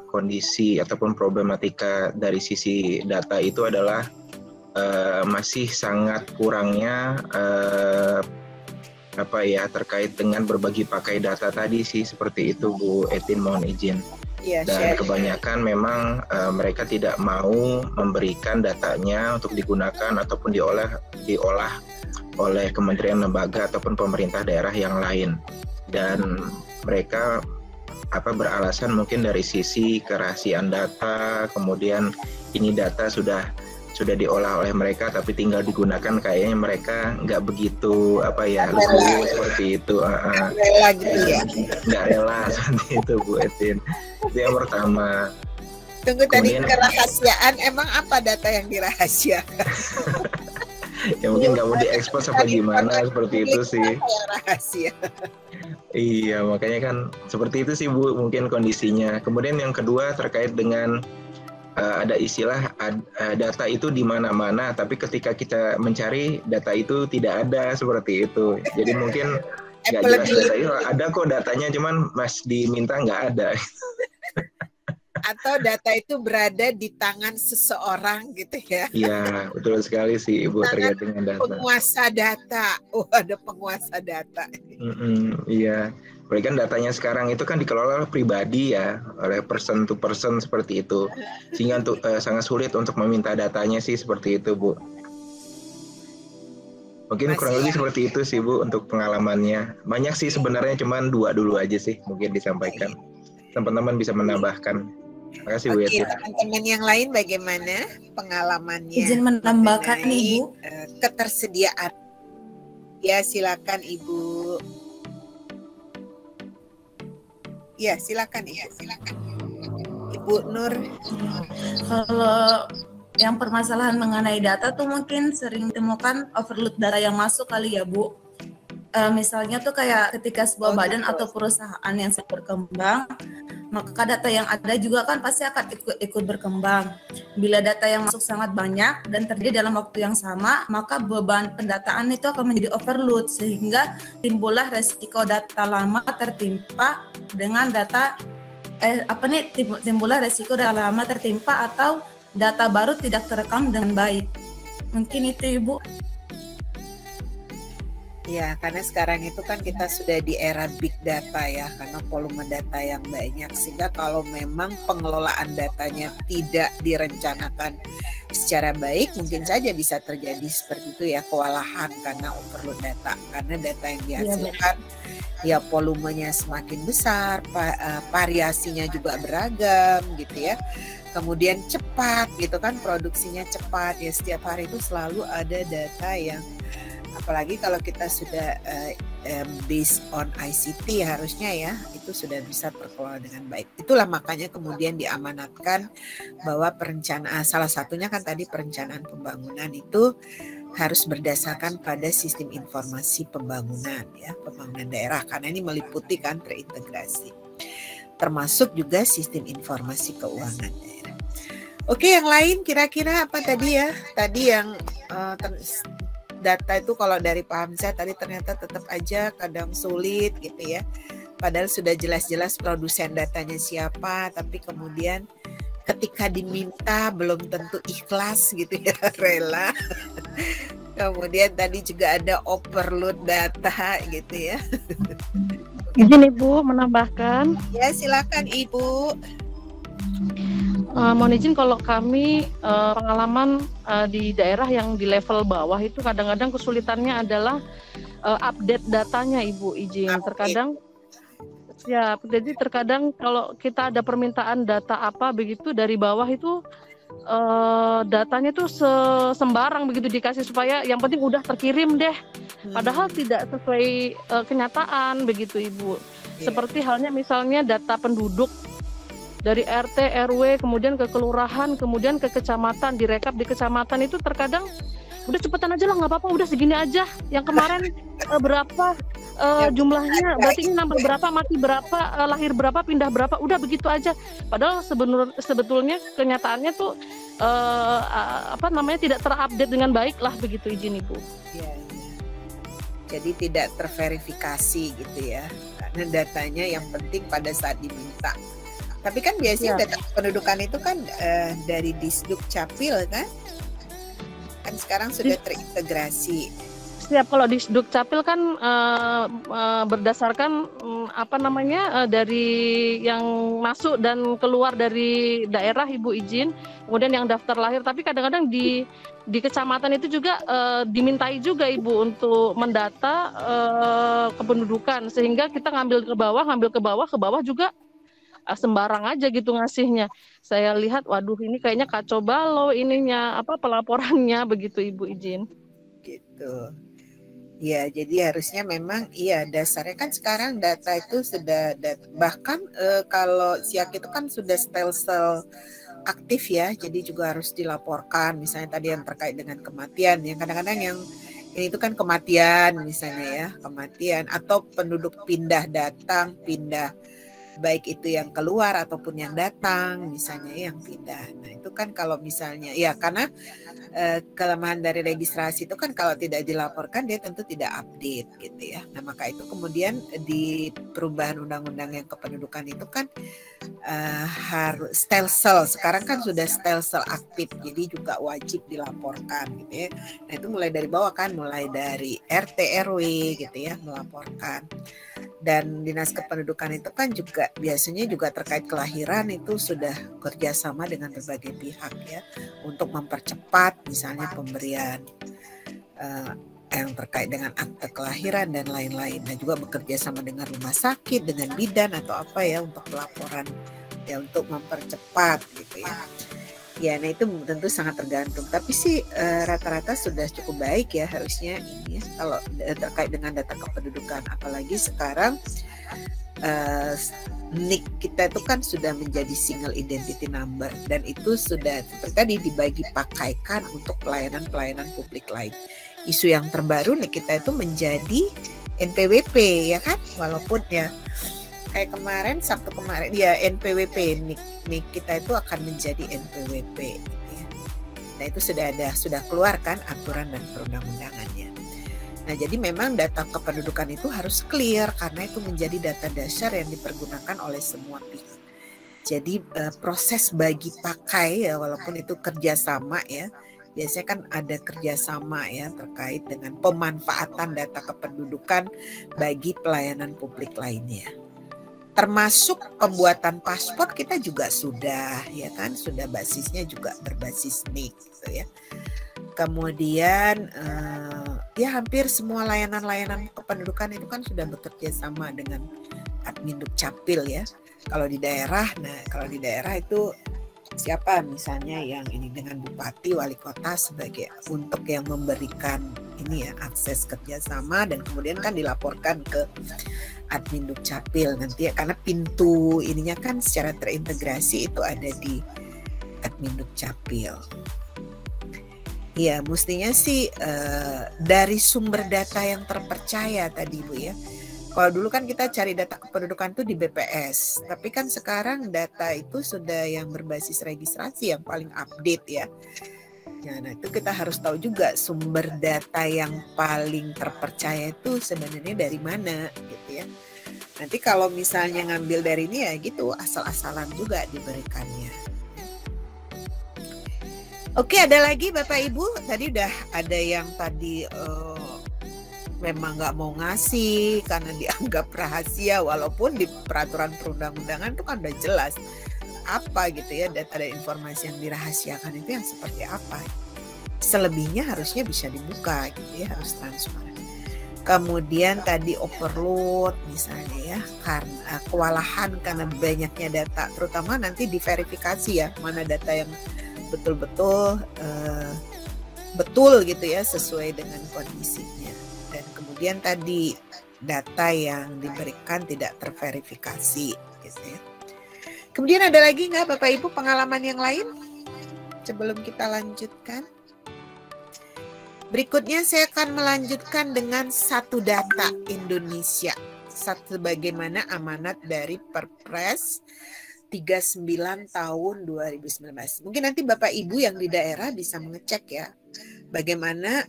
kondisi ataupun problematika dari sisi data itu adalah masih sangat kurangnya terkait dengan berbagi pakai data tadi sih, seperti itu Bu Etin, mohon izin. Dan kebanyakan memang mereka tidak mau memberikan datanya untuk digunakan ataupun diolah oleh kementerian lembaga ataupun pemerintah daerah yang lain, dan mereka beralasan mungkin dari sisi kerahasiaan data, kemudian ini data sudah diolah oleh mereka tapi tinggal digunakan, kayaknya mereka nggak begitu seperti itu, nggak rela seperti itu Bu Etin. Itu yang pertama. Tunggu, tadi kerahasiaan, emang apa data yang dirahasiakan? Ya mungkin nggak mau diekspos apa gimana, seperti itu sih. Rahasia. Iya, makanya kan seperti itu sih Bu mungkin kondisinya. Kemudian yang kedua terkait dengan ada istilah data itu di mana-mana, tapi ketika kita mencari data itu tidak ada, seperti itu. Jadi mungkin nggak jelas data itu, ada kok datanya, cuman Mas diminta nggak ada. Atau data itu berada di tangan seseorang gitu ya. Iya, betul sekali sih Ibu, terkait dengan data. Penguasa data. Oh, ada penguasa data. Iya. Berarti kan datanya sekarang itu kan dikelola pribadi ya, oleh person to person seperti itu. Sehingga sangat sulit untuk meminta datanya sih, seperti itu Bu. Mungkin kurang lebih seperti itu sih Bu untuk pengalamannya. Banyak sih sebenarnya, cuman 2 dulu aja sih mungkin disampaikan. Teman-teman bisa menambahkan. Terima kasih Bu Yati. Teman-teman yang lain bagaimana pengalamannya? Izin menambahkan Ibu. Ketersediaan. Ya, silakan Ibu. Ya, silakan. Ibu Nur. Kalau yang permasalahan mengenai data tuh mungkin sering temukan overload data yang masuk kali ya Bu. Misalnya tuh kayak ketika sebuah badan atau perusahaan yang sedang berkembang, maka data yang ada juga kan pasti akan ikut berkembang. Bila data yang masuk sangat banyak dan terjadi dalam waktu yang sama, maka beban pendataan itu akan menjadi overload, sehingga timbullah resiko data lama tertimpa dengan data timbullah resiko data lama tertimpa atau data baru tidak terekam dengan baik. Mungkin itu Ibu. Ya, karena sekarang itu kan kita sudah di era big data ya, karena volume data yang banyak, sehingga kalau memang pengelolaan datanya tidak direncanakan secara baik, mungkin saja bisa terjadi seperti itu ya, kewalahan karena overload data, karena data yang dihasilkan ya volumenya semakin besar, variasinya juga beragam gitu ya. Kemudian cepat gitu kan, produksinya cepat ya, setiap hari itu selalu ada data yang, apalagi kalau kita sudah based on ICT harusnya ya, itu sudah bisa terkelola dengan baik. Itulah makanya kemudian diamanatkan bahwa perencanaan, salah satunya kan tadi perencanaan pembangunan itu harus berdasarkan pada sistem informasi pembangunan ya, pembangunan daerah, karena ini meliputi kan terintegrasi, termasuk juga sistem informasi keuangan daerah. Oke, yang lain kira-kira apa tadi ya? Tadi yang data itu kalau dari Pak Hamzah tadi ternyata tetap aja kadang sulit gitu ya. Padahal sudah jelas-jelas produsen datanya siapa, tapi kemudian ketika diminta belum tentu ikhlas gitu ya, rela. Kemudian tadi juga ada overload data gitu ya. Izin Ibu menambahkan. Ya, silakan Ibu. Mohon izin, kalau kami pengalaman di daerah yang di level bawah itu kadang-kadang kesulitannya adalah update datanya Ibu, izin. Terkadang ya, jadi terkadang kalau kita ada permintaan data apa begitu dari bawah itu datanya tuh sembarang begitu dikasih, supaya yang penting udah terkirim deh. Padahal tidak sesuai kenyataan begitu Ibu. Seperti halnya misalnya data penduduk dari RT, RW, kemudian ke kelurahan, kemudian ke kecamatan, direkap di kecamatan itu terkadang udah cepetan aja lah, nggak apa-apa, udah segini aja. Yang kemarin berapa jumlahnya, berarti ini nambah berapa, mati berapa, lahir berapa, pindah berapa, udah begitu aja. Padahal sebetulnya kenyataannya tuh tidak terupdate dengan baik lah begitu, izin Ibu. Jadi tidak terverifikasi gitu ya. Karena datanya yang penting pada saat diminta. Tapi kan biasanya data kependudukan itu kan dari Disduk Capil kan? Kan sekarang sudah terintegrasi. Siap, kalau di Dukcapil kan berdasarkan dari yang masuk dan keluar dari daerah, Ibu izin, kemudian yang daftar lahir. Tapi kadang-kadang di kecamatan itu juga dimintai juga Ibu untuk mendata kependudukan, sehingga kita ngambil ke bawah juga sembarang aja gitu ngasihnya. Saya lihat, waduh ini kayaknya kacau balau ininya, pelaporannya begitu Ibu izin. Gitu. Ya, jadi harusnya memang iya dasarnya kan sekarang data itu sudah bahkan kalau SIAK itu kan sudah stelsel aktif ya, jadi juga harus dilaporkan. Misalnya tadi yang terkait dengan kematian, yang kadang-kadang yang ini itu kan kematian misalnya ya, kematian atau penduduk pindah datang, pindah baik itu yang keluar ataupun yang datang misalnya yang pindah. Nah itu kan kalau misalnya ya karena kelemahan dari registrasi itu kan kalau tidak dilaporkan dia tentu tidak update gitu ya. Nah maka itu kemudian di perubahan undang-undang yang kependudukan itu kan harus stelsel, sekarang kan sudah stelsel aktif jadi juga wajib dilaporkan gitu ya. Nah itu mulai dari bawah kan, mulai dari RT RW gitu ya melaporkan. Dan Dinas Kependudukan itu kan juga biasanya juga terkait kelahiran itu sudah kerjasama dengan berbagai pihak ya untuk mempercepat misalnya pemberian yang terkait dengan akte kelahiran dan lain-lain. Dan juga bekerja sama dengan rumah sakit, dengan bidan atau apa ya untuk pelaporan ya untuk mempercepat gitu ya. Ya, nah itu tentu sangat tergantung. Tapi sih rata-rata sudah cukup baik ya harusnya ini ya, kalau terkait dengan data kependudukan. Apalagi sekarang NIK kita itu kan sudah menjadi single identity number dan itu sudah seperti tadi dibagi pakaikan untuk pelayanan-pelayanan publik lain. Isu yang terbaru NIK kita itu menjadi NPWP ya kan, walaupun ya kayak kemarin Sabtu kemarin ya NPWP NIK kita itu akan menjadi NPWP gitu ya. Nah itu sudah keluar kan aturan dan perundang-undangannya. Nah jadi memang data kependudukan itu harus clear karena itu menjadi data dasar yang dipergunakan oleh semua pihak. Jadi proses bagi pakai ya walaupun itu kerjasama ya, biasanya kan ada kerjasama ya terkait dengan pemanfaatan data kependudukan bagi pelayanan publik lainnya. Termasuk pembuatan paspor kita juga sudah ya kan, sudah basisnya juga berbasis NIK gitu ya. Kemudian ya hampir semua layanan-layanan kependudukan itu kan sudah bekerja sama dengan Admin Dukcapil ya. Kalau di daerah, itu siapa misalnya yang ini dengan bupati, wali kota sebagai untuk yang memberikan ini ya akses kerjasama dan kemudian kan dilaporkan ke Admin Dukcapil nanti ya, karena pintu ininya kan secara terintegrasi itu ada di Admin Dukcapil. Ya mestinya sih dari sumber data yang terpercaya tadi Bu ya. Kalau dulu kan kita cari data kependudukan itu di BPS, tapi kan sekarang data itu sudah yang berbasis registrasi yang paling update ya. Nah itu kita harus tahu juga sumber data yang paling terpercaya itu sebenarnya dari mana gitu ya. Nanti kalau misalnya ngambil dari ini ya gitu asal-asalan juga diberikannya. Oke, ada lagi Bapak Ibu, tadi udah ada yang tadi memang nggak mau ngasih karena dianggap rahasia, walaupun di peraturan perundang-undangan itu kan udah jelas apa gitu ya data dan informasi yang dirahasiakan itu yang seperti apa. Selebihnya harusnya bisa dibuka gitu ya, harus transparan. Kemudian tadi overload misalnya ya, karena kewalahan karena banyaknya data, terutama nanti diverifikasi ya mana data yang betul-betul betul gitu ya sesuai dengan kondisinya. Dan kemudian tadi data yang diberikan tidak terverifikasi gitu ya. Kemudian ada lagi nggak Bapak Ibu pengalaman yang lain sebelum kita lanjutkan? Berikutnya saya akan melanjutkan dengan satu data Indonesia, sebagaimana amanat dari Perpres 39 tahun 2019. Mungkin nanti Bapak Ibu yang di daerah bisa mengecek ya. bagaimana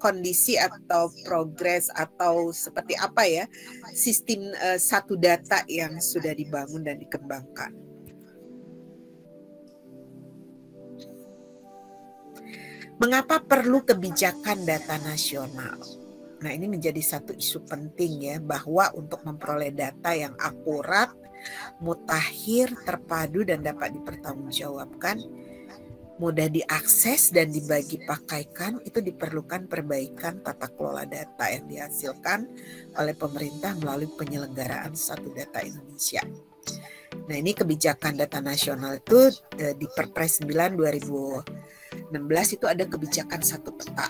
kondisi atau progres atau seperti apa ya sistem satu data yang sudah dibangun dan dikembangkan. Mengapa perlu kebijakan data nasional? Nah, ini menjadi satu isu penting ya, bahwa untuk memperoleh data yang akurat, mutakhir, terpadu, dan dapat dipertanggungjawabkan, mudah diakses dan dibagi pakaikan, itu diperlukan perbaikan tata kelola data yang dihasilkan oleh pemerintah melalui penyelenggaraan Satu Data Indonesia. Nah, ini kebijakan data nasional itu di Perpres 9 2016 itu ada kebijakan satu peta.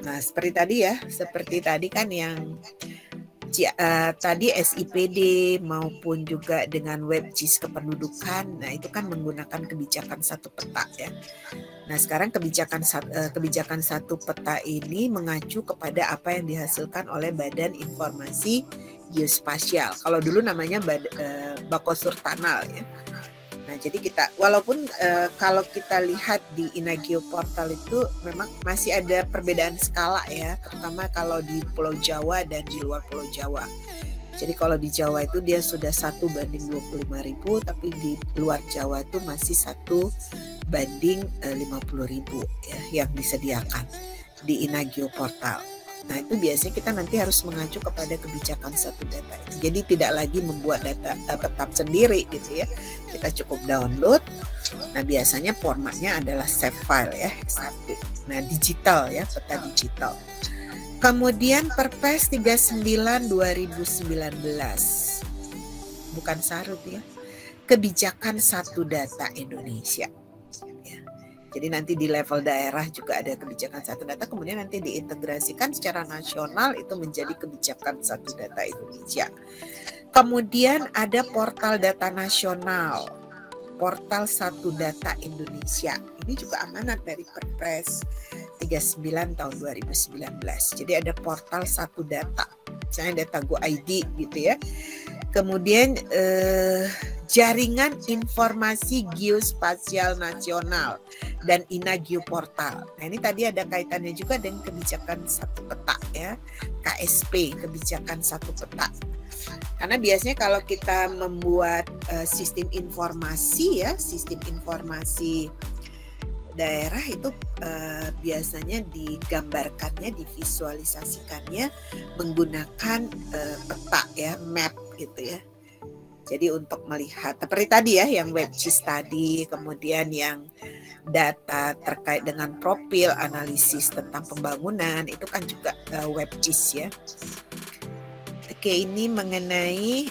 Nah, seperti tadi kan yang tadi SIPD maupun juga dengan WebGIS kependudukan, nah itu kan menggunakan kebijakan satu peta ya. Nah, sekarang kebijakan satu peta ini mengacu kepada apa yang dihasilkan oleh Badan Informasi Geospasial. Kalau dulu namanya Bakosur Tanal ya. Nah, jadi walaupun kalau kita lihat di Inagio Portal itu memang masih ada perbedaan skala ya, terutama kalau di Pulau Jawa dan di luar Pulau Jawa. Jadi kalau di Jawa itu dia sudah 1:25.000, tapi di luar Jawa itu masih 1:50.000 ya yang disediakan di Inagio Portal. Nah, itu biasanya kita nanti harus mengacu kepada kebijakan satu data. Jadi tidak lagi membuat data tetap sendiri gitu ya. Kita cukup download. Nah, biasanya formatnya adalah save file ya, satu. Nah, digital ya, peta digital. Kemudian Perpres 39 2019. Bukan Sarut ya. Kebijakan Satu Data Indonesia. Jadi nanti di level daerah juga ada kebijakan satu data, kemudian nanti diintegrasikan secara nasional itu menjadi kebijakan Satu Data Indonesia. Kemudian ada portal data nasional, portal Satu Data Indonesia. Ini juga amanat dari Perpres 39 tahun 2019. Jadi ada portal Satu Data, misalnya data Go ID gitu ya. Kemudian Jaringan Informasi Geospasial Nasional dan Inagio Portal. Nah, ini tadi ada kaitannya juga dengan kebijakan satu peta ya, KSP, kebijakan satu peta. Karena biasanya kalau kita membuat sistem informasi ya, sistem informasi daerah itu biasanya digambarkannya, divisualisasikannya menggunakan peta ya, map gitu ya. Jadi untuk melihat seperti tadi ya, yang WebGIS tadi, kemudian yang data terkait dengan profil, analisis tentang pembangunan, itu kan juga WebGIS ya. Oke, ini mengenai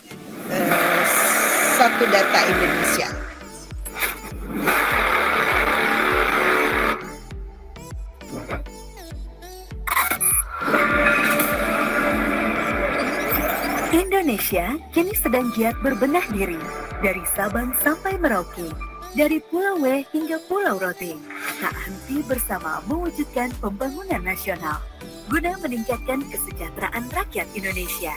Satu Data Indonesia. Indonesia kini sedang giat berbenah diri dari Sabang sampai Merauke, dari Pulau W hingga Pulau Rote, tak henti bersama mewujudkan pembangunan nasional guna meningkatkan kesejahteraan rakyat Indonesia.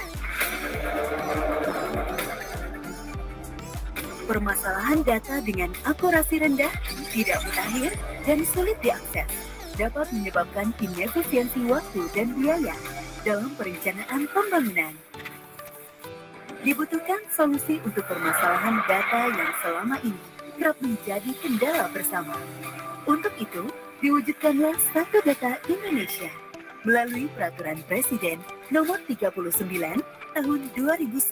Permasalahan data dengan akurasi rendah, tidak mutakhir, dan sulit diakses dapat menyebabkan inefisiensi waktu dan biaya dalam perencanaan pembangunan. Dibutuhkan solusi untuk permasalahan data yang selama ini kerap menjadi kendala bersama. Untuk itu, diwujudkanlah Satu Data Indonesia melalui Peraturan Presiden Nomor 39 Tahun 2019.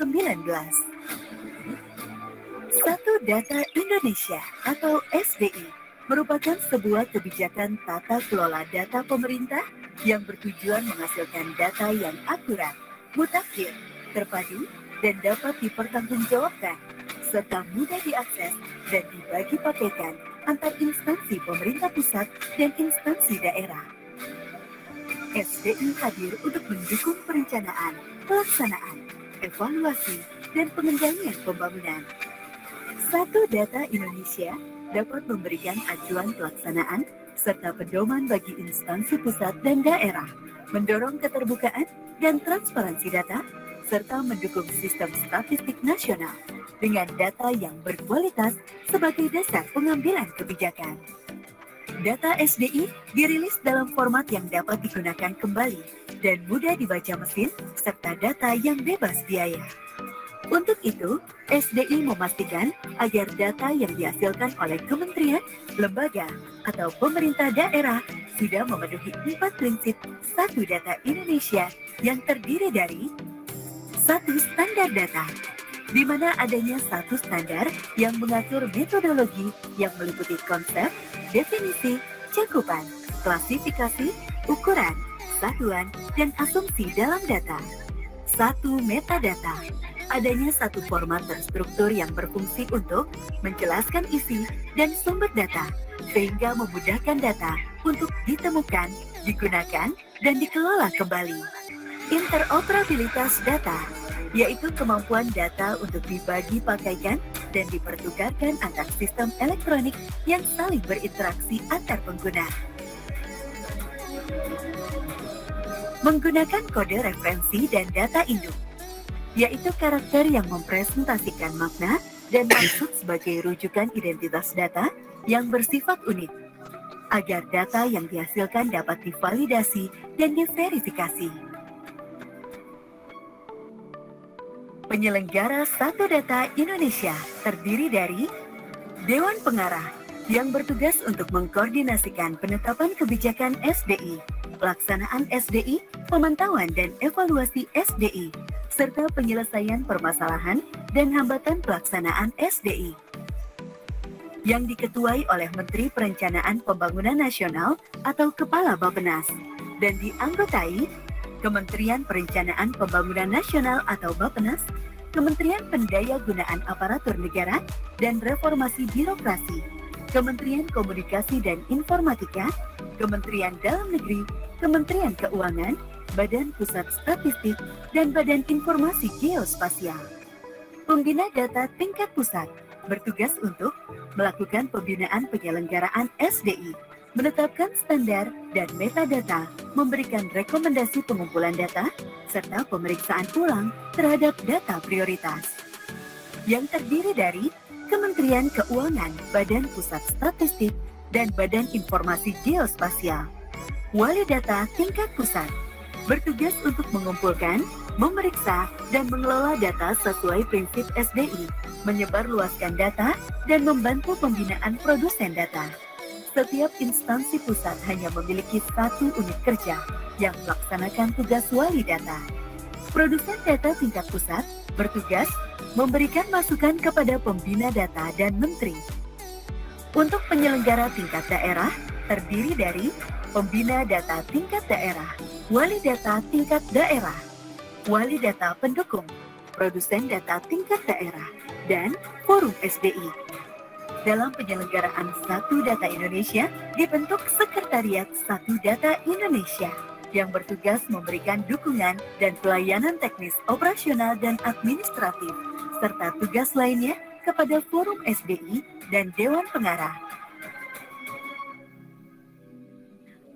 Satu Data Indonesia atau SDI merupakan sebuah kebijakan tata kelola data pemerintah yang bertujuan menghasilkan data yang akurat, mutakhir, terpadu, dan dapat dipertanggungjawabkan, serta mudah diakses dan dibagi pakaikan antar instansi pemerintah pusat dan instansi daerah. SDI hadir untuk mendukung perencanaan, pelaksanaan, evaluasi, dan pengendalian pembangunan. Satu Data Indonesia dapat memberikan acuan pelaksanaan serta pedoman bagi instansi pusat dan daerah, mendorong keterbukaan dan transparansi data, serta mendukung sistem statistik nasional dengan data yang berkualitas sebagai dasar pengambilan kebijakan. Data SDI dirilis dalam format yang dapat digunakan kembali dan mudah dibaca mesin serta data yang bebas biaya. Untuk itu, SDI memastikan agar data yang dihasilkan oleh kementerian, lembaga, atau pemerintah daerah sudah memenuhi 4 prinsip Satu Data Indonesia yang terdiri dari 1. Standar data, di mana adanya satu standar yang mengatur metodologi yang meliputi konsep, definisi, cakupan, klasifikasi, ukuran, satuan, dan asumsi dalam data. 1. Metadata, adanya satu format terstruktur yang berfungsi untuk menjelaskan isi dan sumber data, sehingga memudahkan data untuk ditemukan, digunakan, dan dikelola kembali. Interoperabilitas data, yaitu kemampuan data untuk dibagi pakaikan dan dipertukarkan antar sistem elektronik yang saling berinteraksi antar pengguna. Menggunakan kode referensi dan data induk, yaitu karakter yang mempresentasikan makna dan maksud sebagai rujukan identitas data yang bersifat unik, agar data yang dihasilkan dapat divalidasi dan diverifikasi. Penyelenggara Satu Data Indonesia terdiri dari Dewan Pengarah yang bertugas untuk mengkoordinasikan penetapan kebijakan SDI, pelaksanaan SDI, pemantauan dan evaluasi SDI, serta penyelesaian permasalahan dan hambatan pelaksanaan SDI. Yang diketuai oleh Menteri Perencanaan Pembangunan Nasional atau Kepala Bappenas dan dianggotai Kementerian Perencanaan Pembangunan Nasional atau Bappenas, Kementerian Pendayagunaan Aparatur Negara dan Reformasi Birokrasi, Kementerian Komunikasi dan Informatika, Kementerian Dalam Negeri, Kementerian Keuangan, Badan Pusat Statistik, dan Badan Informasi Geospasial. Pembina data tingkat pusat bertugas untuk melakukan pembinaan penyelenggaraan SDI, menetapkan standar dan metadata, memberikan rekomendasi pengumpulan data, serta pemeriksaan ulang terhadap data prioritas. Yang terdiri dari Kementerian Keuangan, Badan Pusat Statistik, dan Badan Informasi Geospasial. Wali data tingkat pusat bertugas untuk mengumpulkan, memeriksa, dan mengelola data sesuai prinsip SDI, menyebarluaskan data, dan membantu pembinaan produsen data. Setiap instansi pusat hanya memiliki satu unit kerja yang melaksanakan tugas wali data. Produsen data tingkat pusat bertugas memberikan masukan kepada pembina data dan menteri. Untuk penyelenggara tingkat daerah terdiri dari pembina data tingkat daerah, wali data tingkat daerah, wali data pendukung, produsen data tingkat daerah, dan forum SDI. Dalam penyelenggaraan Satu Data Indonesia, dibentuk Sekretariat Satu Data Indonesia yang bertugas memberikan dukungan dan pelayanan teknis operasional dan administratif, serta tugas lainnya kepada Forum SDI dan Dewan Pengarah.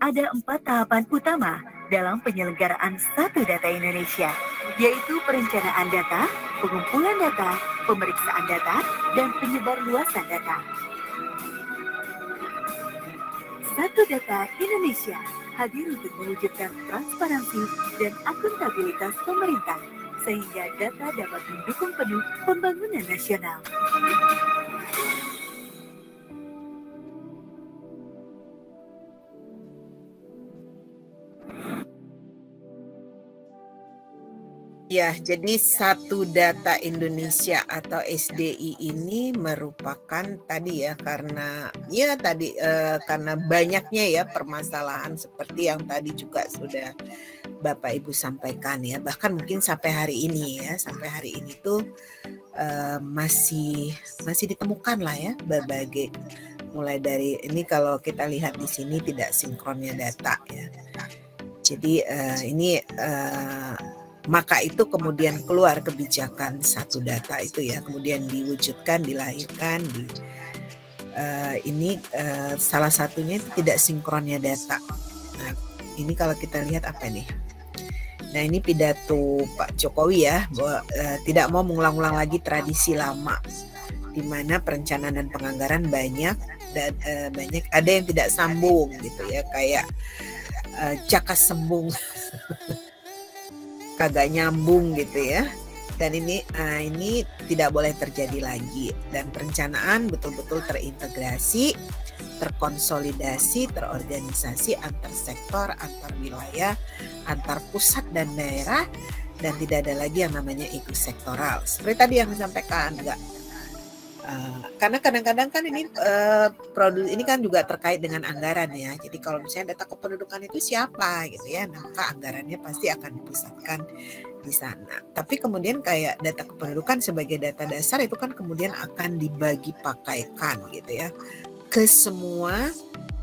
Ada 4 tahapan utama dalam penyelenggaraan Satu Data Indonesia, yaitu perencanaan data, pengumpulan data, pemeriksaan data, dan penyebarluasan data. Satu Data Indonesia hadir untuk mewujudkan transparansi dan akuntabilitas pemerintah, sehingga data dapat mendukung penuh pembangunan nasional. Ya, jadi Satu Data Indonesia atau SDI ini merupakan tadi ya karena banyaknya ya permasalahan seperti yang tadi juga sudah Bapak Ibu sampaikan ya, bahkan mungkin sampai hari ini tuh masih ditemukan lah ya berbagai, mulai dari ini kalau kita lihat di sini tidak sinkronnya data ya. Jadi maka itu kemudian keluar kebijakan Satu Data itu ya, kemudian diwujudkan, dilahirkan. Salah satunya itu tidak sinkronnya data. Nah, ini kalau kita lihat apa nih? Nah, ini pidato Pak Jokowi ya, bahwa tidak mau mengulang-ulang lagi tradisi lama, di mana perencanaan dan penganggaran banyak dan banyak ada yang tidak sambung gitu ya, kayak jaka sembung kagak nyambung gitu ya. Dan ini tidak boleh terjadi lagi, dan perencanaan betul-betul terintegrasi, terkonsolidasi, terorganisasi antar sektor, antar wilayah, antar pusat dan daerah, dan tidak ada lagi yang namanya ego sektoral. Seperti tadi yang disampaikan, karena kadang-kadang kan ini produk ini kan juga terkait dengan anggaran ya. Jadi kalau misalnya data kependudukan itu siapa gitu ya, maka anggarannya pasti akan dipusatkan di sana. Tapi kemudian kayak data kependudukan sebagai data dasar itu kan kemudian akan dibagi pakaikan gitu ya ke semua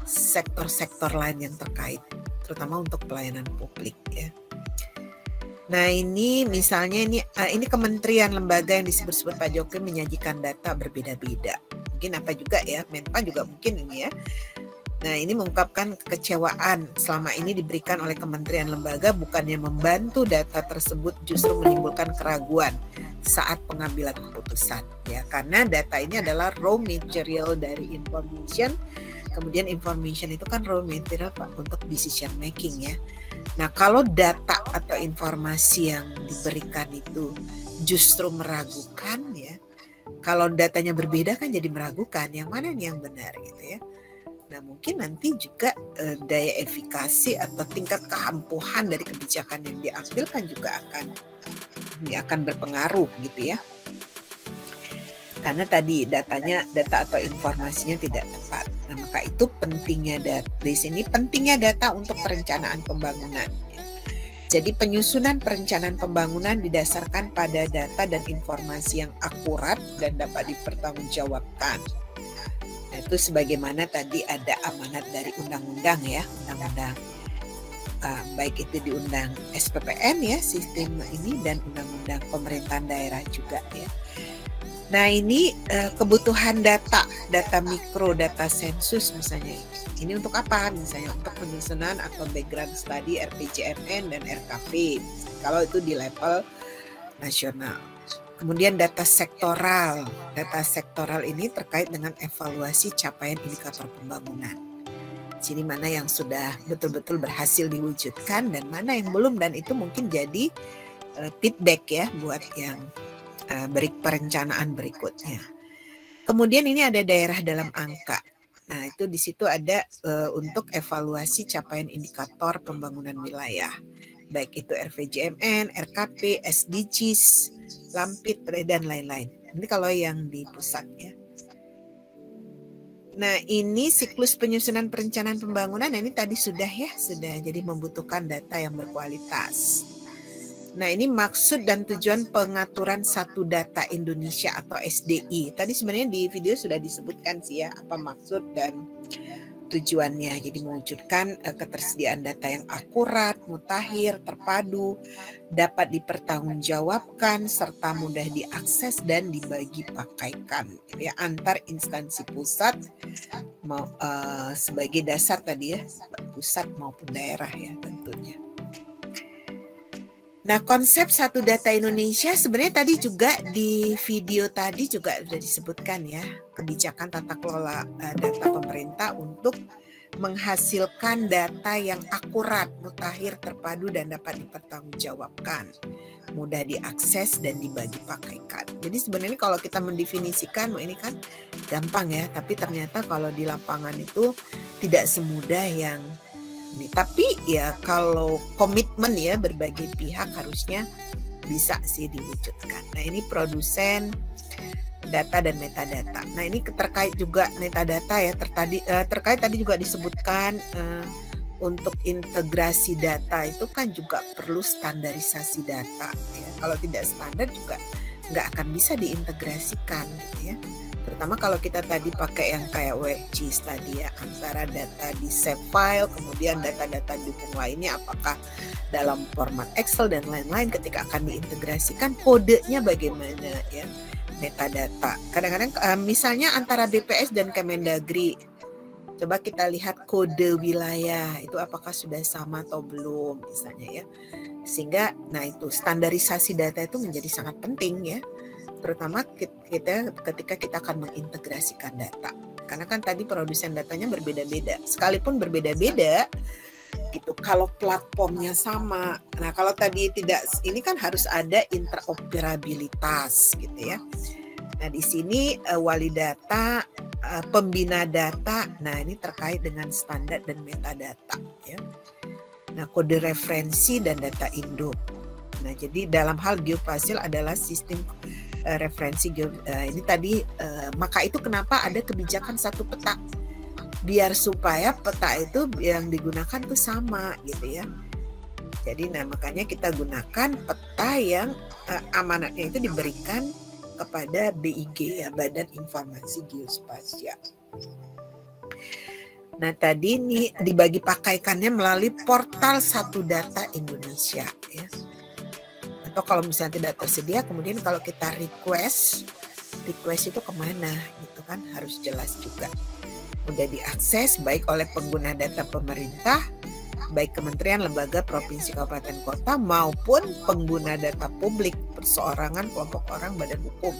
sektor-sektor lain yang terkait, terutama untuk pelayanan publik ya. Nah ini misalnya ini kementerian lembaga yang disebut-sebut Pak Jokowi menyajikan data berbeda-beda. Mungkin apa juga ya, Menpan juga mungkin ini ya. Nah ini mengungkapkan kekecewaan selama ini diberikan oleh kementerian lembaga, bukannya membantu data tersebut justru menimbulkan keraguan saat pengambilan keputusan ya, karena data ini adalah raw material dari information. Kemudian information itu kan raw material Pak untuk decision making ya. Nah kalau data atau informasi yang diberikan itu justru meragukan ya, kalau datanya berbeda kan jadi meragukan yang mana nih yang benar gitu ya. Nah mungkin nanti juga daya efikasi atau tingkat keampuhan dari kebijakan yang diambil kan juga akan berpengaruh gitu ya. Karena tadi data atau informasinya tidak tepat. Nah, maka itu pentingnya di sini pentingnya data untuk perencanaan pembangunan. Jadi penyusunan perencanaan pembangunan didasarkan pada data dan informasi yang akurat dan dapat dipertanggungjawabkan. Nah, itu sebagaimana tadi ada amanat dari undang-undang ya, undang-undang baik itu di undang SPPN ya, sistem ini, dan undang-undang pemerintahan daerah juga ya. Nah ini kebutuhan data mikro, data sensus misalnya. Ini untuk apa? Misalnya untuk penyusunan atau background study RPJMN dan RKP. Kalau itu di level nasional. Kemudian data sektoral. Data sektoral ini terkait dengan evaluasi capaian indikator pembangunan. Jadi mana yang sudah betul-betul berhasil diwujudkan dan mana yang belum, dan itu mungkin jadi feedback ya buat yang perencanaan berikutnya. Kemudian ini ada daerah dalam angka. Nah, itu di situ ada untuk evaluasi capaian indikator pembangunan wilayah. Baik itu RPJMN, RKP, SDGs, Lampit, dan lain-lain. Ini kalau yang di pusat ya. Nah, ini siklus penyusunan perencanaan pembangunan. Nah, ini tadi sudah jadi membutuhkan data yang berkualitas. Nah ini maksud dan tujuan pengaturan satu data Indonesia atau SDI. Tadi sebenarnya di video sudah disebutkan sih ya apa maksud dan tujuannya. Jadi mewujudkan ketersediaan data yang akurat, mutakhir, terpadu, dapat dipertanggungjawabkan, serta mudah diakses dan dibagi pakaikan ya, antar instansi pusat sebagai dasar tadi ya, pusat maupun daerah ya tentunya. Nah, konsep satu data Indonesia sebenarnya tadi juga di video tadi juga sudah disebutkan ya, kebijakan tata kelola data pemerintah untuk menghasilkan data yang akurat, mutakhir, terpadu, dan dapat dipertanggungjawabkan, mudah diakses dan dibagi pakaikan. Jadi sebenarnya kalau kita mendefinisikan, ini kan gampang ya, tapi ternyata kalau di lapangan itu tidak semudah yang ini. Tapi ya kalau komitmen ya berbagai pihak harusnya bisa sih diwujudkan. Nah ini produsen data dan metadata. Nah ini terkait juga metadata ya, terkait tadi juga disebutkan untuk integrasi data itu kan juga perlu standarisasi data ya. Kalau tidak standar juga nggak akan bisa diintegrasikan gitu ya. Terutama kalau kita tadi pakai yang kayak WebGIS tadi ya, antara data di save file, kemudian data-data dukung lainnya apakah dalam format Excel dan lain-lain, ketika akan diintegrasikan kodenya bagaimana ya, metadata. Kadang-kadang misalnya antara BPS dan Kemendagri, coba kita lihat kode wilayah itu apakah sudah sama atau belum misalnya ya. Sehingga nah itu standarisasi data itu menjadi sangat penting ya. Terutama kita ketika kita akan mengintegrasikan data. karena kan tadi produsen datanya berbeda-beda. Sekalipun berbeda-beda gitu, kalau platformnya sama. Nah, kalau tadi tidak, ini kan harus ada interoperabilitas gitu ya. Nah, di sini wali data, pembina data, nah ini terkait dengan standar dan metadata ya. Nah, kode referensi dan data induk. Nah, jadi dalam hal geospasial adalah sistem referensi ini tadi, maka itu kenapa ada kebijakan satu peta, biar supaya peta itu yang digunakan tuh sama gitu ya. Jadi nah makanya kita gunakan peta yang amanatnya itu diberikan kepada BIG ya, Badan Informasi Geospasial. Nah tadi ini dibagi pakaikannya melalui portal Satu Data Indonesia ya. Atau kalau misalnya tidak tersedia, kemudian kalau kita request itu kemana gitu kan, harus jelas juga. Mudah diakses baik oleh pengguna data pemerintah, baik kementerian, lembaga, provinsi, kabupaten, kota, maupun pengguna data publik, perseorangan, kelompok orang, badan hukum,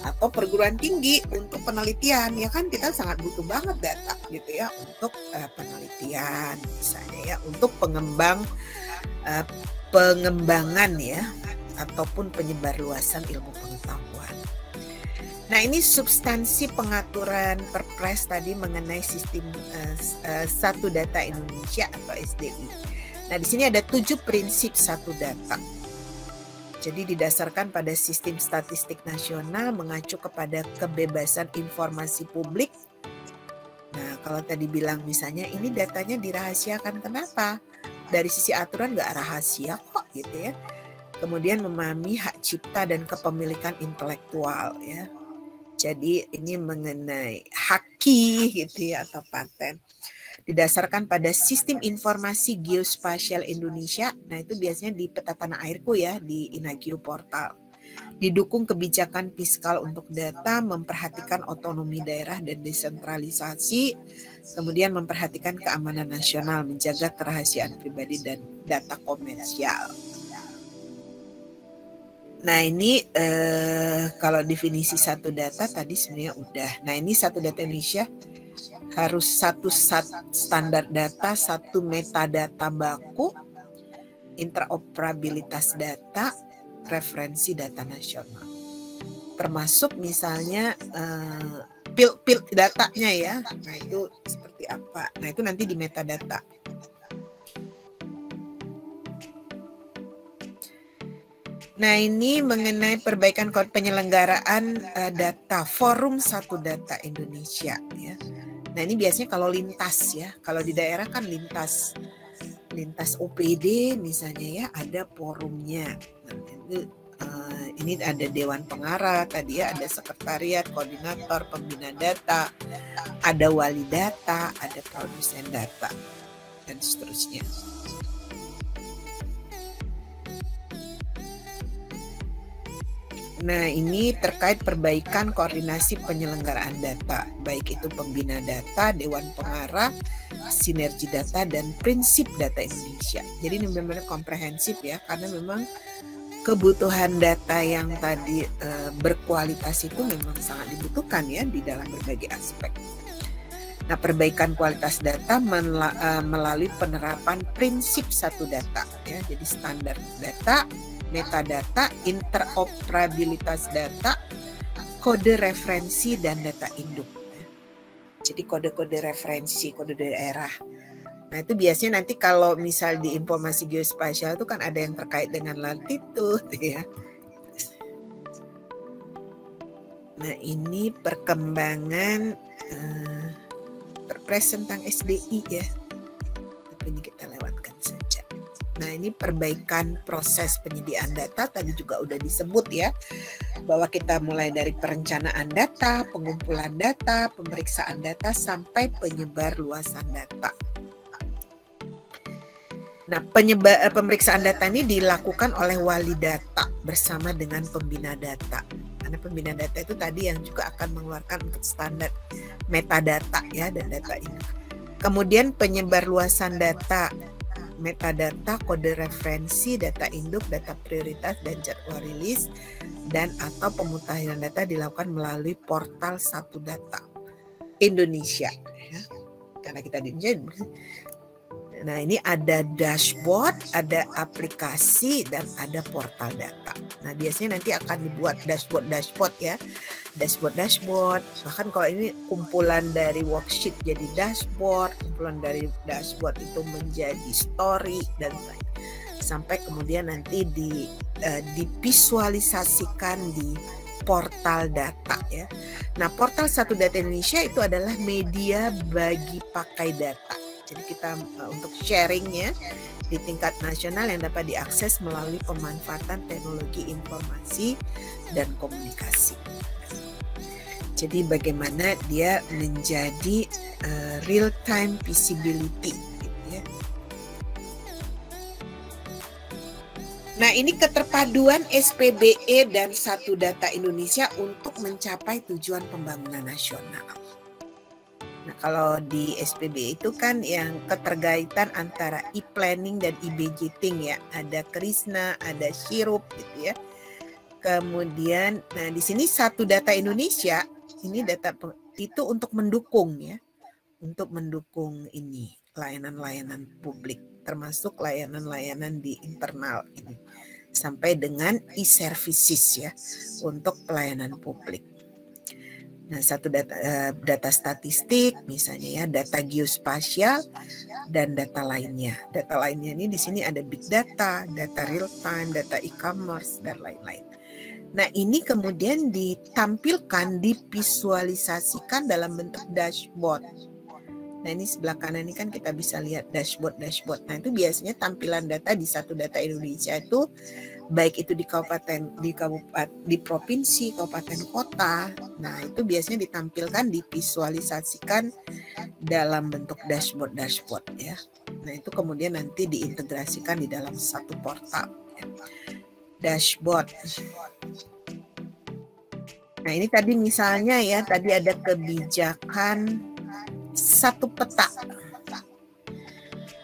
atau perguruan tinggi untuk penelitian. Ya kan kita sangat butuh banget data gitu ya untuk penelitian misalnya ya, untuk pengembangan ya, ataupun penyebarluasan ilmu pengetahuan. Nah ini substansi pengaturan Perpres tadi mengenai sistem Satu Data Indonesia atau SDI. Nah di sini ada 7 prinsip satu data. Jadi didasarkan pada sistem statistik nasional, mengacu kepada kebebasan informasi publik. Nah kalau tadi bilang misalnya ini datanya dirahasiakan, kenapa? Dari sisi aturan nggak rahasia kok gitu ya. Kemudian memahami hak cipta dan kepemilikan intelektual ya. Jadi ini mengenai haki gitu ya, atau paten. Didasarkan pada sistem informasi geospasial Indonesia. Nah itu biasanya di peta tanah airku ya, di Inagio portal. Didukung kebijakan fiskal untuk data, memperhatikan otonomi daerah dan desentralisasi, kemudian memperhatikan keamanan nasional, menjaga kerahasiaan pribadi dan data komersial. Nah ini kalau definisi satu data tadi sebenarnya udah. Nah ini Satu Data Indonesia harus satu standar data, satu metadata baku, interoperabilitas data, referensi data nasional. Termasuk misalnya pil datanya ya. Nah itu seperti apa? Nah itu nanti di metadata. Nah ini mengenai perbaikan penyelenggaraan data, Forum Satu Data Indonesia ya. Nah ini biasanya kalau lintas ya, kalau di daerah kan lintas OPD misalnya ya, ada forumnya. Nah, ini ada Dewan Pengarah tadi ya, ada sekretariat, koordinator, pembina data, ada wali data, ada produsen data dan seterusnya. Nah ini terkait perbaikan koordinasi penyelenggaraan data, baik itu pembina data, Dewan Pengarah, sinergi data, dan prinsip data Indonesia. Jadi ini benar-benar komprehensif ya, karena memang kebutuhan data yang tadi berkualitas itu memang sangat dibutuhkan ya di dalam berbagai aspek. Nah perbaikan kualitas data melalui penerapan prinsip satu data ya, jadi standar data, metadata, interoperabilitas data, kode referensi, dan data induk. Jadi kode-kode referensi, kode daerah. Nah itu biasanya nanti kalau misal di informasi geospasial itu kan ada yang terkait dengan latitude ya. Nah ini perkembangan Perpres tentang SDI ya. Tapi ini kita lewatkan saja. Nah ini perbaikan proses penyediaan data tadi juga udah disebut ya, bahwa kita mulai dari perencanaan data, pengumpulan data, pemeriksaan data, sampai penyebar luasan data. Nah pemeriksaan data ini dilakukan oleh wali data bersama dengan pembina data. Karena pembina data itu tadi yang juga akan mengeluarkan untuk standar metadata ya, dan data ini. Kemudian penyebar luasan data, metadata, kode referensi, data induk, data prioritas, dan jadwal rilis, dan atau pemutahiran data dilakukan melalui portal Satu Data. Indonesia. Ya. Karena kita di Indonesia. Nah, ini ada dashboard, ada aplikasi, dan ada portal data. Nah, biasanya nanti akan dibuat dashboard ya. Dashboard. Bahkan kalau ini kumpulan dari worksheet jadi dashboard, kumpulan dari dashboard itu menjadi story, dan sampai kemudian nanti divisualisasikan di portal data ya. Nah, portal Satu Data Indonesia itu adalah media bagi pakai data. Jadi kita untuk sharingnya di tingkat nasional yang dapat diakses melalui pemanfaatan teknologi informasi dan komunikasi. Jadi bagaimana dia menjadi real time visibility gitu ya. Nah, ini keterpaduan SPBE dan Satu Data Indonesia untuk mencapai tujuan pembangunan nasional. Nah, kalau di SPBE itu kan yang keterkaitan antara e-planning dan e-budgeting ya. Ada Krisna, ada Syrup gitu ya. Kemudian, nah di sini Satu Data Indonesia ini data itu untuk mendukung ya. Untuk mendukung ini layanan-layanan publik, termasuk layanan-layanan di internal ini. Sampai dengan e-services ya untuk pelayanan publik. Nah, satu data statistik misalnya ya, data geospasial dan data lainnya. Data lainnya ini di sini ada big data, data real time, data e-commerce dan lain-lain. Nah, ini kemudian ditampilkan, divisualisasikan dalam bentuk dashboard. Nah, ini sebelah kanan ini kan kita bisa lihat dashboard. Nah, itu biasanya tampilan data di Satu Data Indonesia itu baik itu di kabupaten, di provinsi, kabupaten, kota. Nah, itu biasanya ditampilkan, divisualisasikan dalam bentuk dashboard ya. Nah, itu kemudian nanti diintegrasikan di dalam satu portal. Ya. Dashboard. Nah, ini tadi misalnya ya, tadi ada kebijakan satu peta.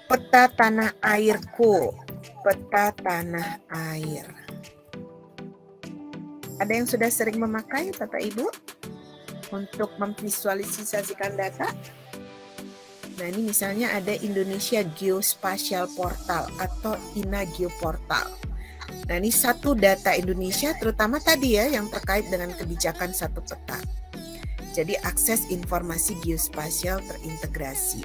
Peta tanah airku. Peta tanah air. Ada yang sudah sering memakai Bapak Ibu untuk memvisualisasikan data? Nah, ini misalnya ada Indonesia Geospatial Portal atau INA Geoportal. Nah, ini Satu Data Indonesia terutama tadi ya yang terkait dengan kebijakan satu peta. Jadi akses informasi geospasial terintegrasi.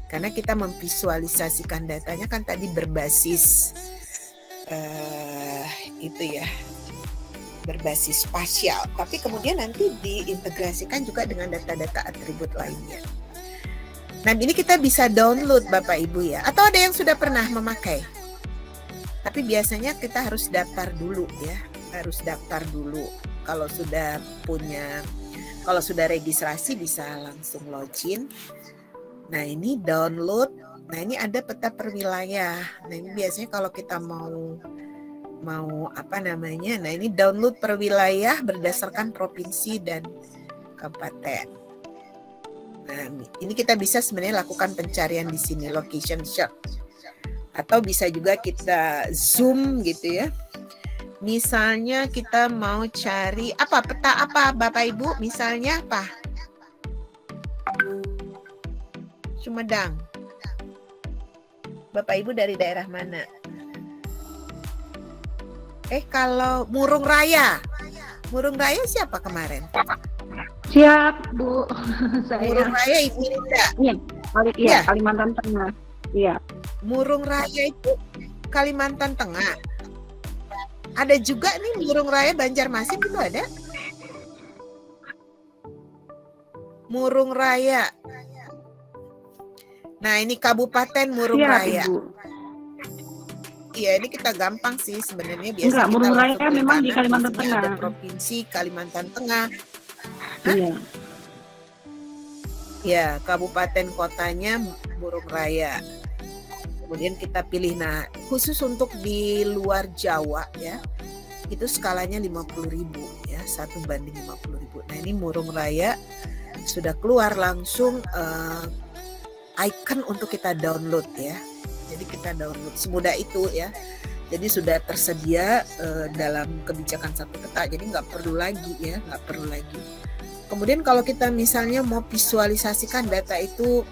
Karena kita memvisualisasikan datanya kan tadi berbasis itu ya, berbasis spasial. Tapi kemudian nanti diintegrasikan juga dengan data-data atribut lainnya. Nah, ini kita bisa download Bapak Ibu ya. Atau ada yang sudah pernah memakai? Tapi biasanya kita harus daftar dulu ya. Harus daftar dulu. Kalau sudah registrasi bisa langsung login. Nah, ini download. Nah, ini ada peta per wilayah. Nah, ini biasanya kalau kita mau apa namanya? Nah, ini download per wilayah berdasarkan provinsi dan kabupaten. Nah, ini kita bisa sebenarnya lakukan pencarian di sini, location search. Atau bisa juga kita zoom gitu ya. Misalnya kita mau cari peta apa Bapak Ibu? Misalnya apa? Sumedang. Bapak Ibu dari daerah mana? Kalau Murung Raya. Murung Raya siapa kemarin? Siap, Bu. Murung Raya Ibu Linda. Iya, Kalimantan Tengah. Iya. Murung Raya itu Kalimantan Tengah. Ada juga nih Murung Raya Banjarmasin itu ada. Murung Raya. Nah, ini Kabupaten Murung Raya. Iya, ini kita gampang sih sebenarnya. Biasanya Murung Raya memang di Kalimantan Tengah. Ada provinsi Kalimantan Tengah. Iya. Ya, kabupaten kotanya Murung Raya. Kemudian kita pilih, nah khusus untuk di luar Jawa ya, itu skalanya 50.000 ya, 1:50.000. Nah, ini Murung Raya sudah keluar langsung icon untuk kita download ya. Jadi kita download semudah itu ya. Jadi sudah tersedia dalam kebijakan satu peta. Jadi nggak perlu lagi ya, nggak perlu lagi Kemudian kalau kita misalnya mau visualisasikan data itu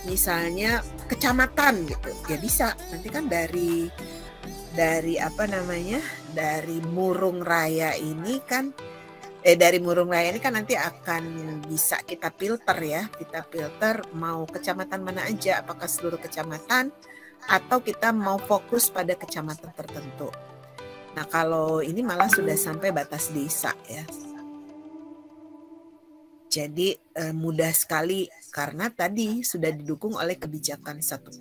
misalnya kecamatan gitu, ya bisa. Nanti kan dari apa namanya, dari Murung Raya ini kan nanti akan bisa kita filter ya, kita filter mau kecamatan mana aja, apakah seluruh kecamatan atau kita mau fokus pada kecamatan tertentu. Nah kalau ini malah sudah sampai batas desa ya. Jadi mudah sekali karena tadi sudah didukung oleh kebijakan satu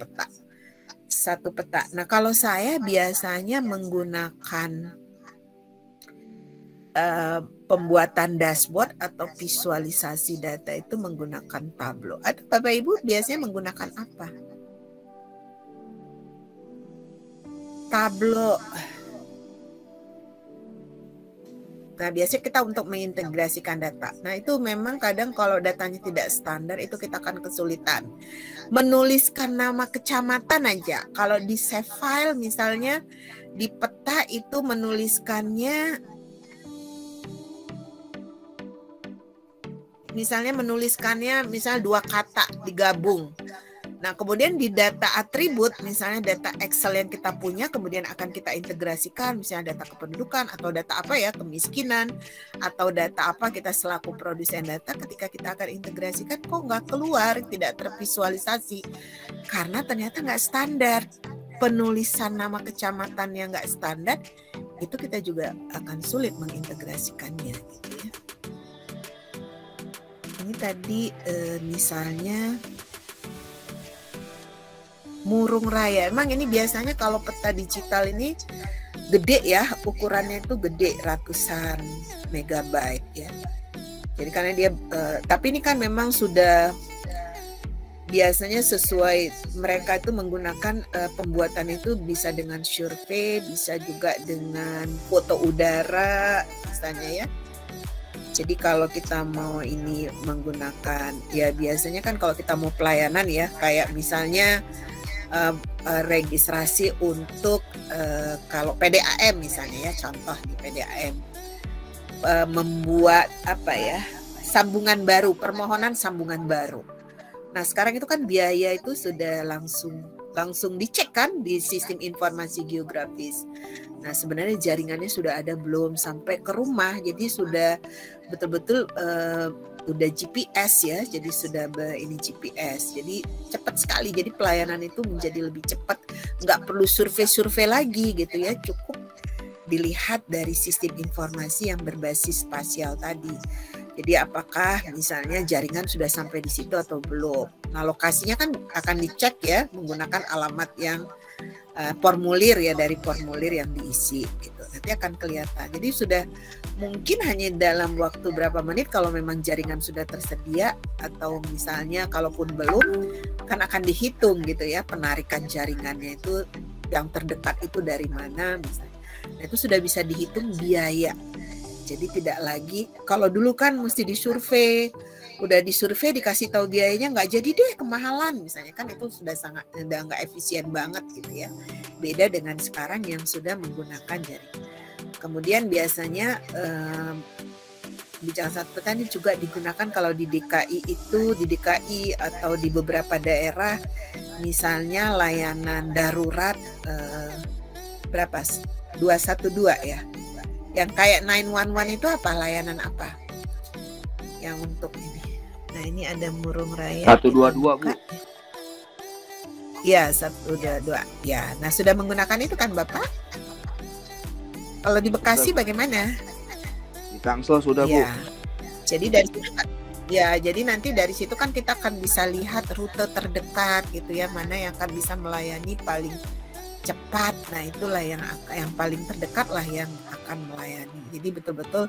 peta. Nah kalau saya biasanya menggunakan pembuatan dashboard atau visualisasi data itu menggunakan Tableau. Atau Bapak Ibu biasanya menggunakan apa? Tableau. Nah, biasanya kita untuk mengintegrasikan data. Nah, itu memang kadang kalau datanya tidak standar itu kita akan kesulitan. Menuliskan nama kecamatan aja. Kalau di save file misalnya di peta itu menuliskannya misalnya 2 kata digabung. Nah, kemudian di data atribut, misalnya data Excel yang kita punya, kemudian akan kita integrasikan, misalnya data kependudukan atau data apa ya, kemiskinan, atau data apa kita selaku produsen data, ketika kita akan integrasikan, kok nggak keluar, tidak tervisualisasi. Karena ternyata nggak standar. Penulisan nama kecamatan yang nggak standar, itu kita juga akan sulit mengintegrasikannya. Gitu ya. Ini tadi misalnya Murung Raya. Emang ini biasanya kalau peta digital ini gede ya, ukurannya itu gede, ratusan megabyte ya. Jadi karena dia, tapi ini kan memang sudah biasanya sesuai, mereka itu menggunakan pembuatan itu bisa dengan survei, bisa juga dengan foto udara misalnya ya. Jadi kalau kita mau ini menggunakan, ya biasanya kan kalau kita mau pelayanan ya, kayak misalnya registrasi untuk kalau PDAM misalnya ya, contoh di PDAM membuat apa ya, sambungan baru, permohonan sambungan baru. Nah sekarang itu kan biaya itu sudah langsung dicek kan di sistem informasi geografis. Nah sebenarnya jaringannya sudah ada belum sampai ke rumah, jadi sudah betul-betul udah GPS ya, jadi sudah ini GPS, jadi cepat sekali, jadi pelayanan itu menjadi lebih cepat, nggak perlu survei lagi gitu ya, cukup dilihat dari sistem informasi yang berbasis spasial tadi. Jadi apakah misalnya jaringan sudah sampai di situ atau belum. Nah lokasinya kan akan dicek ya menggunakan alamat yang formulir ya, dari formulir yang diisi gitu. Nanti akan kelihatan. Jadi sudah mungkin hanya dalam waktu berapa menit kalau memang jaringan sudah tersedia, atau misalnya kalaupun belum kan akan dihitung gitu ya, penarikan jaringannya itu yang terdekat itu dari mana misalnya. Nah, itu sudah bisa dihitung biaya. Jadi tidak lagi, kalau dulu kan mesti disurvei, udah disurvei dikasih tahu biayanya nggak jadi deh, kemahalan misalnya, kan itu sudah nggak efisien banget gitu ya. Beda dengan sekarang yang sudah menggunakan jaringan. Kemudian biasanya bicara satu petani juga digunakan kalau di DKI itu, di DKI atau di beberapa daerah misalnya layanan darurat berapa? 212 ya. Yang kayak 911 itu apa, layanan apa? Yang untuk ini. Nah, ini ada Murung Raya. 122, Bu. Ya, 122. Ya, nah sudah menggunakan itu kan Bapak? Kalau di Bekasi bagaimana? Di Tangsel sudah, Bu. Ya. Jadi dari situ kan, ya, jadi nanti dari situ kan kita akan bisa lihat rute terdekat gitu ya, mana yang akan bisa melayani paling cepat. Nah itulah yang paling terdekat lah yang akan melayani. Jadi betul-betul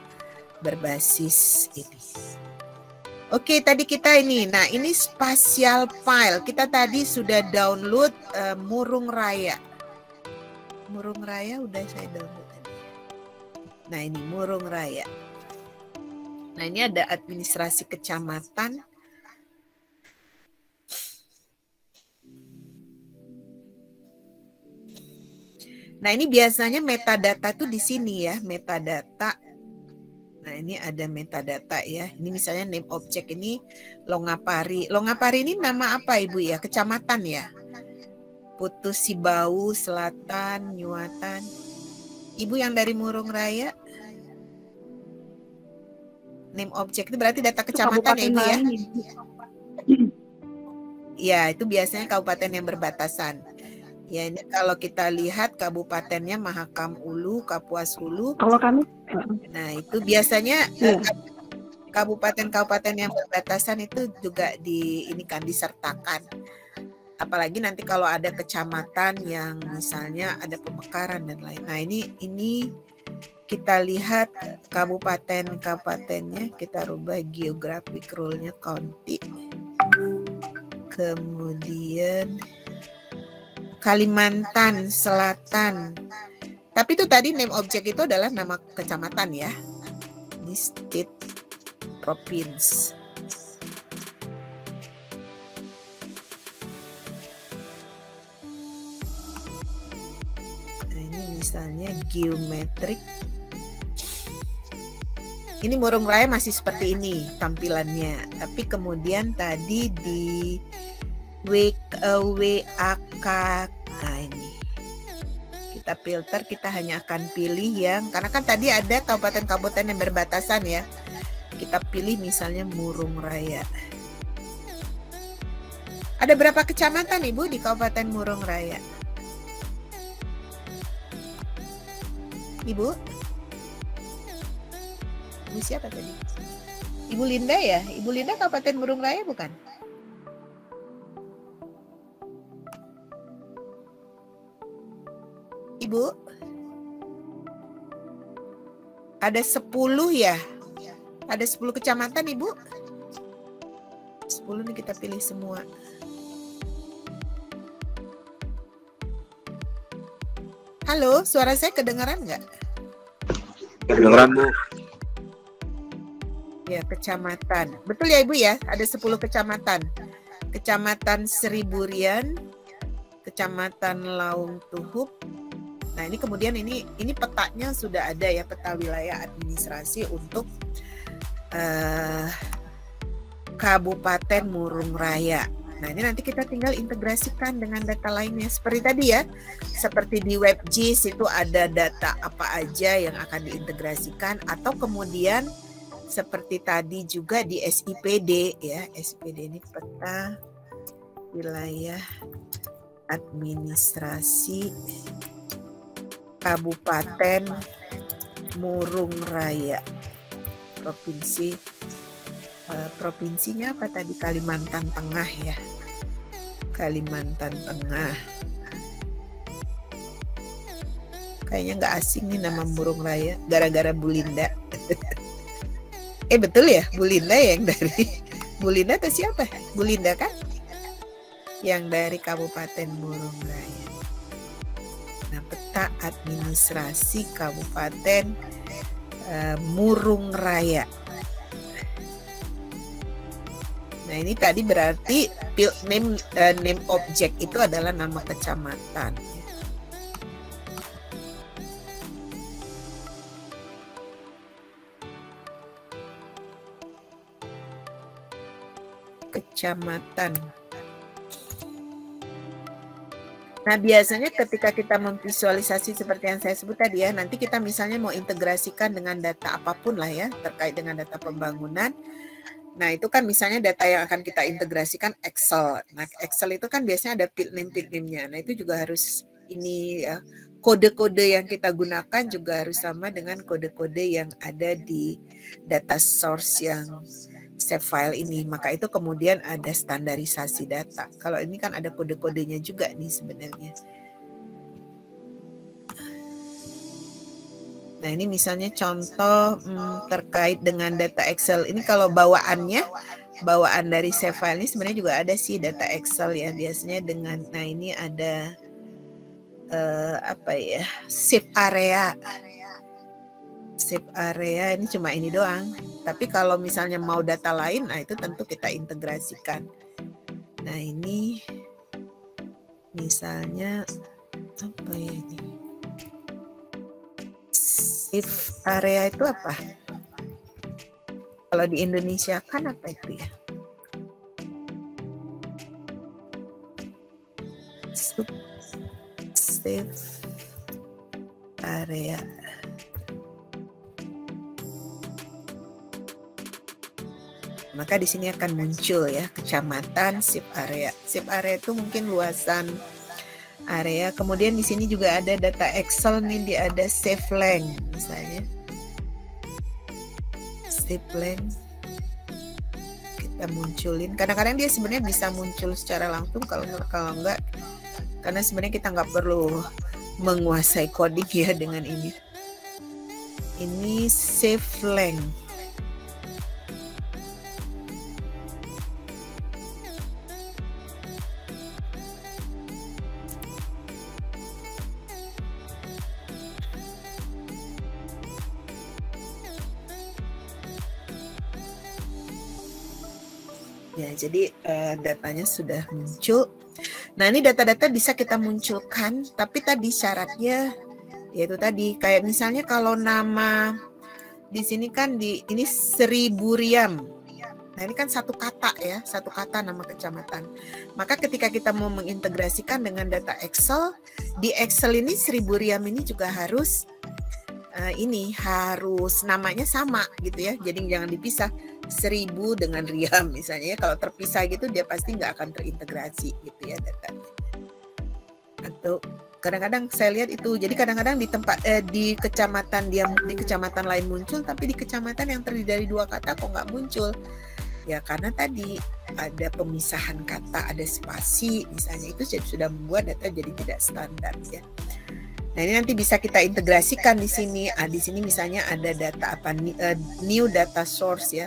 berbasis ini. Oke, tadi kita ini. Nah ini spatial file. Kita tadi sudah download Murung Raya. Murung Raya udah saya download tadi. Nah ini Murung Raya. Nah ini ada administrasi kecamatan. Nah ini biasanya metadata tuh di sini ya, metadata Nah, ini ada metadata ya. Ini misalnya name object ini Longapari. Longapari ini nama apa Ibu ya? Kecamatan ya? Putus Sibau, Selatan, Nyuatan. Ibu yang dari Murung Raya. Name object itu berarti data kecamatan ya Ibu ya? Ya, itu biasanya kabupaten yang berbatasan. Ya, ini kalau kita lihat kabupatennya Mahakam Ulu, Kapuas Hulu. Kalau kami, nah itu biasanya kabupaten-kabupaten yang berbatasan itu juga disertakan. Apalagi nanti kalau ada kecamatan yang misalnya ada pemekaran dan lain. Nah ini kita lihat kabupaten-kabupatennya, kita rubah geographic rule-nya county. Kemudian Kalimantan Selatan. Tapi itu tadi name object itu adalah nama kecamatan ya. Ini state, province. Nah, ini misalnya geometrik. Ini Murung Raya masih seperti ini tampilannya. Tapi kemudian tadi di WAK, nah ini kita filter, kita hanya akan pilih yang, karena kan tadi ada kabupaten-kabupaten yang berbatasan ya, kita pilih misalnya Murung Raya. Ada berapa kecamatan Ibu di Kabupaten Murung Raya? Ibu siapa tadi? Ibu Linda ya? Ibu Linda Kabupaten Murung Raya bukan? Ibu, ada 10 ya? Ada 10 kecamatan Ibu? 10 nih kita pilih semua. Halo, suara saya kedengaran nggak? Kedengaran Bu. Ya, kecamatan. Betul ya Ibu ya? Ada 10 kecamatan. Kecamatan Seriburian, Kecamatan Laung Tuhup. Nah, ini kemudian ini petanya sudah ada ya, peta wilayah administrasi untuk Kabupaten Murung Raya. Nah, ini nanti kita tinggal integrasikan dengan data lainnya. Seperti tadi ya, seperti di WebGIS itu ada data apa aja yang akan diintegrasikan, atau kemudian seperti tadi juga di SIPD ya. SIPD ini peta wilayah administrasi Kabupaten Murung Raya, provinsinya apa tadi? Kalimantan Tengah ya, Kalimantan Tengah. Kayaknya nggak asing nih nama Murung Raya, gara-gara Bu Linda. Betul ya, Bu Linda yang dari Bu Linda atau siapa? Bu Linda kan? Yang dari Kabupaten Murung Raya. Nah, peta administrasi Kabupaten Murung Raya. Nah, ini tadi berarti name object itu adalah nama kecamatan. Kecamatan. Nah, biasanya ketika kita memvisualisasi seperti yang saya sebut tadi ya, nanti kita misalnya mau integrasikan dengan data apapun lah ya, terkait dengan data pembangunan. Nah, itu kan misalnya data yang akan kita integrasikan Excel. Nah, Excel itu kan biasanya ada field name-nya. Nah, itu juga harus ini ya, kode-kode yang kita gunakan juga harus sama dengan kode-kode yang ada di data source yang save file ini. Maka itu kemudian ada standarisasi data. Kalau ini kan ada kode-kodenya juga nih sebenarnya. Nah, ini misalnya contoh terkait dengan data Excel. Ini kalau bawaan dari save file ini sebenarnya juga ada sih data Excel ya. Biasanya dengan, nah ini ada save area. Save area ini cuma ini doang. Tapi kalau misalnya mau data lain, nah itu tentu kita integrasikan. Nah, ini misalnya apa ya ini? Save area itu apa? Kalau di Indonesia kan apa itu ya? Safe area. Maka di sini akan muncul ya kecamatan SIP area. SIP area itu mungkin luasan area. Kemudian di sini juga ada data Excel nih, dia ada save length misalnya. Save length kita munculin. Kadang-kadang dia sebenarnya bisa muncul secara langsung, kalau enggak, karena sebenarnya kita nggak perlu menguasai coding ya dengan ini. Ini save length. Ya, jadi datanya sudah muncul. Nah, ini data-data bisa kita munculkan, tapi tadi syaratnya yaitu tadi kayak misalnya kalau nama di sini kan ini 1000 Riam. Nah, ini kan satu kata ya, satu kata nama kecamatan. Maka ketika kita mau mengintegrasikan dengan data Excel, di Excel ini 1000 Riam ini juga harus harus namanya sama gitu ya. Jadi jangan dipisah 1000 dengan Riam misalnya. Kalau terpisah gitu dia pasti nggak akan terintegrasi gitu ya datanya. Atau kadang-kadang saya lihat itu. Jadi kadang-kadang di tempat di kecamatan di kecamatan lain muncul, tapi di kecamatan yang terdiri dari 2 kata kok nggak muncul. Ya karena tadi ada pemisahan kata, ada spasi misalnya, itu sudah membuat data jadi tidak standar ya. Nah, ini nanti bisa kita integrasikan di sini. Di sini misalnya ada data apa new data source ya.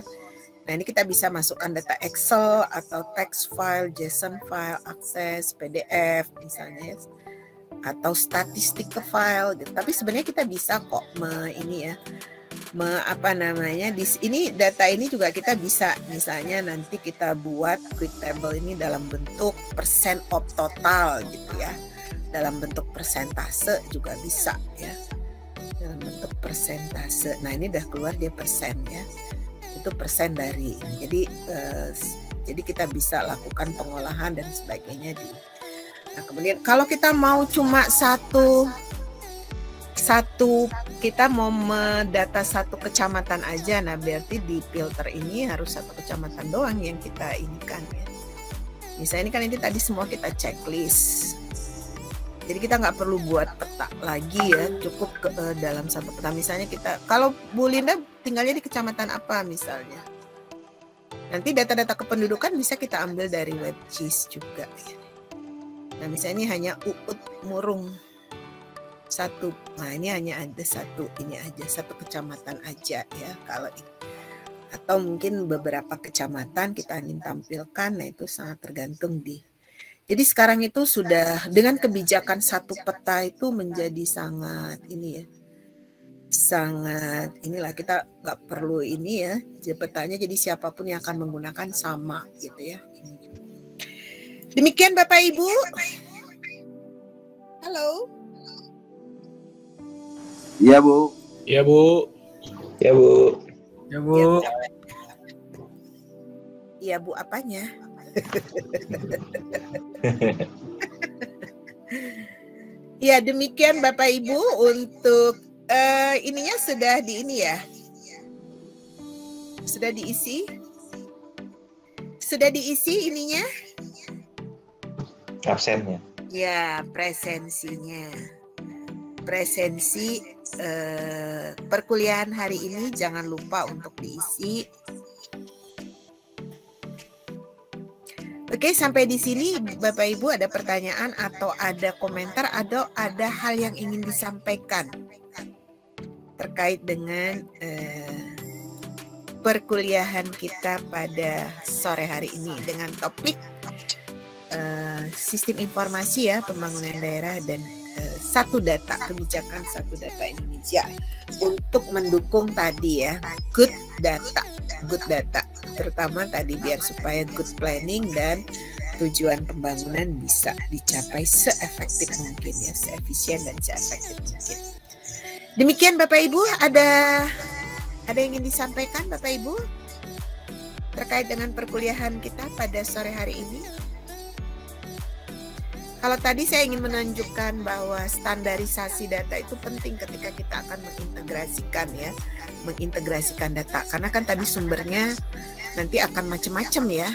Nah, ini kita bisa masukkan data Excel atau text file, JSON file, akses, PDF misalnya ya. Atau statistik ke file gitu. Tapi sebenarnya kita bisa kok ini data ini juga kita bisa misalnya nanti kita buat quick table ini dalam bentuk percent of total gitu ya. Dalam bentuk persentase juga bisa ya, dalam bentuk persentase. Nah, ini udah keluar dia persen ya, itu persen dari ini. Jadi kita bisa lakukan pengolahan dan sebagainya di. Nah, kemudian kalau kita mau cuma satu kita mau mendata satu kecamatan aja, nah berarti di filter ini harus satu kecamatan doang yang kita inikan ya. Misalnya ini kan ini tadi semua kita checklist. Jadi kita nggak perlu buat peta lagi ya, cukup dalam satu peta. Misalnya kita, kalau Bu Linda tinggalnya di kecamatan apa misalnya. Nanti data-data kependudukan bisa kita ambil dari WebGIS juga. Nah misalnya ini hanya Uut Murung 1. Nah ini hanya ada satu, ini aja, satu kecamatan aja ya. Kalau atau mungkin beberapa kecamatan kita ingin tampilkan, nah itu sangat tergantung di. Jadi sekarang itu sudah dengan kebijakan satu peta itu menjadi sangat ini ya, sangat inilah kita nggak perlu ini ya, petanya jadi siapapun yang akan menggunakan sama gitu ya. Demikian Bapak Ibu. Halo. Iya Bu. Iya Bu. Iya Bu. Iya Bu. Iya Bu apanya? Ya demikian Bapak Ibu untuk ininya sudah di ini ya, sudah diisi ininya absennya ya, presensi perkuliahan hari ini jangan lupa untuk diisi. Oke, sampai di sini Bapak Ibu ada pertanyaan atau ada komentar atau ada hal yang ingin disampaikan terkait dengan perkuliahan kita pada sore hari ini dengan topik sistem informasi ya, pembangunan daerah dan satu data, kebijakan satu data Indonesia untuk mendukung tadi ya good data terutama tadi biar supaya good planning dan tujuan pembangunan bisa dicapai seefektif mungkin ya, seefisien dan seefektif mungkin. Demikian Bapak Ibu, ada yang ingin disampaikan Bapak Ibu? terkait dengan perkuliahan kita pada sore hari ini? Kalau tadi saya ingin menunjukkan bahwa standarisasi data itu penting ketika kita akan mengintegrasikan data, karena kan tadi sumbernya nanti akan macam-macam ya.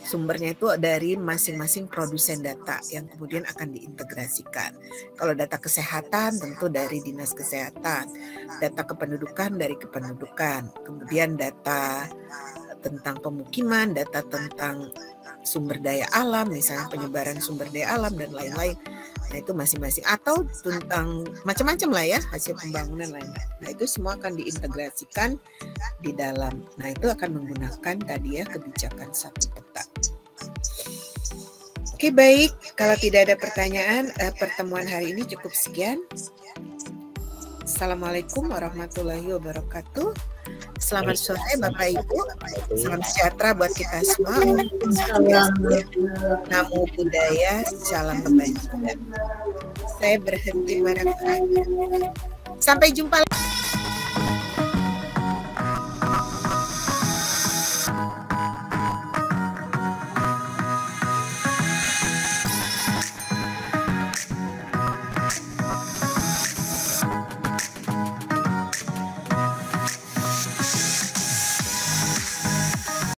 Sumbernya itu dari masing-masing produsen data yang kemudian akan diintegrasikan. Kalau data kesehatan tentu dari Dinas Kesehatan, data kependudukan dari kependudukan, kemudian data tentang pemukiman, data tentang sumber daya alam, misalnya penyebaran sumber daya alam dan lain-lain. Nah itu masing-masing, atau tentang macam-macam lah ya, hasil pembangunan lain-lain. Nah itu semua akan diintegrasikan di dalam. Nah itu akan menggunakan tadi ya kebijakan satu peta. Oke, baik, kalau tidak ada pertanyaan, pertemuan hari ini cukup sekian. Assalamualaikum warahmatullahi wabarakatuh. Selamat sore Bapak Ibu. Salam sejahtera buat kita semua. Namo Buddhaya, salam kebajikan. Saya berhenti merekam. Sampai jumpa lagi.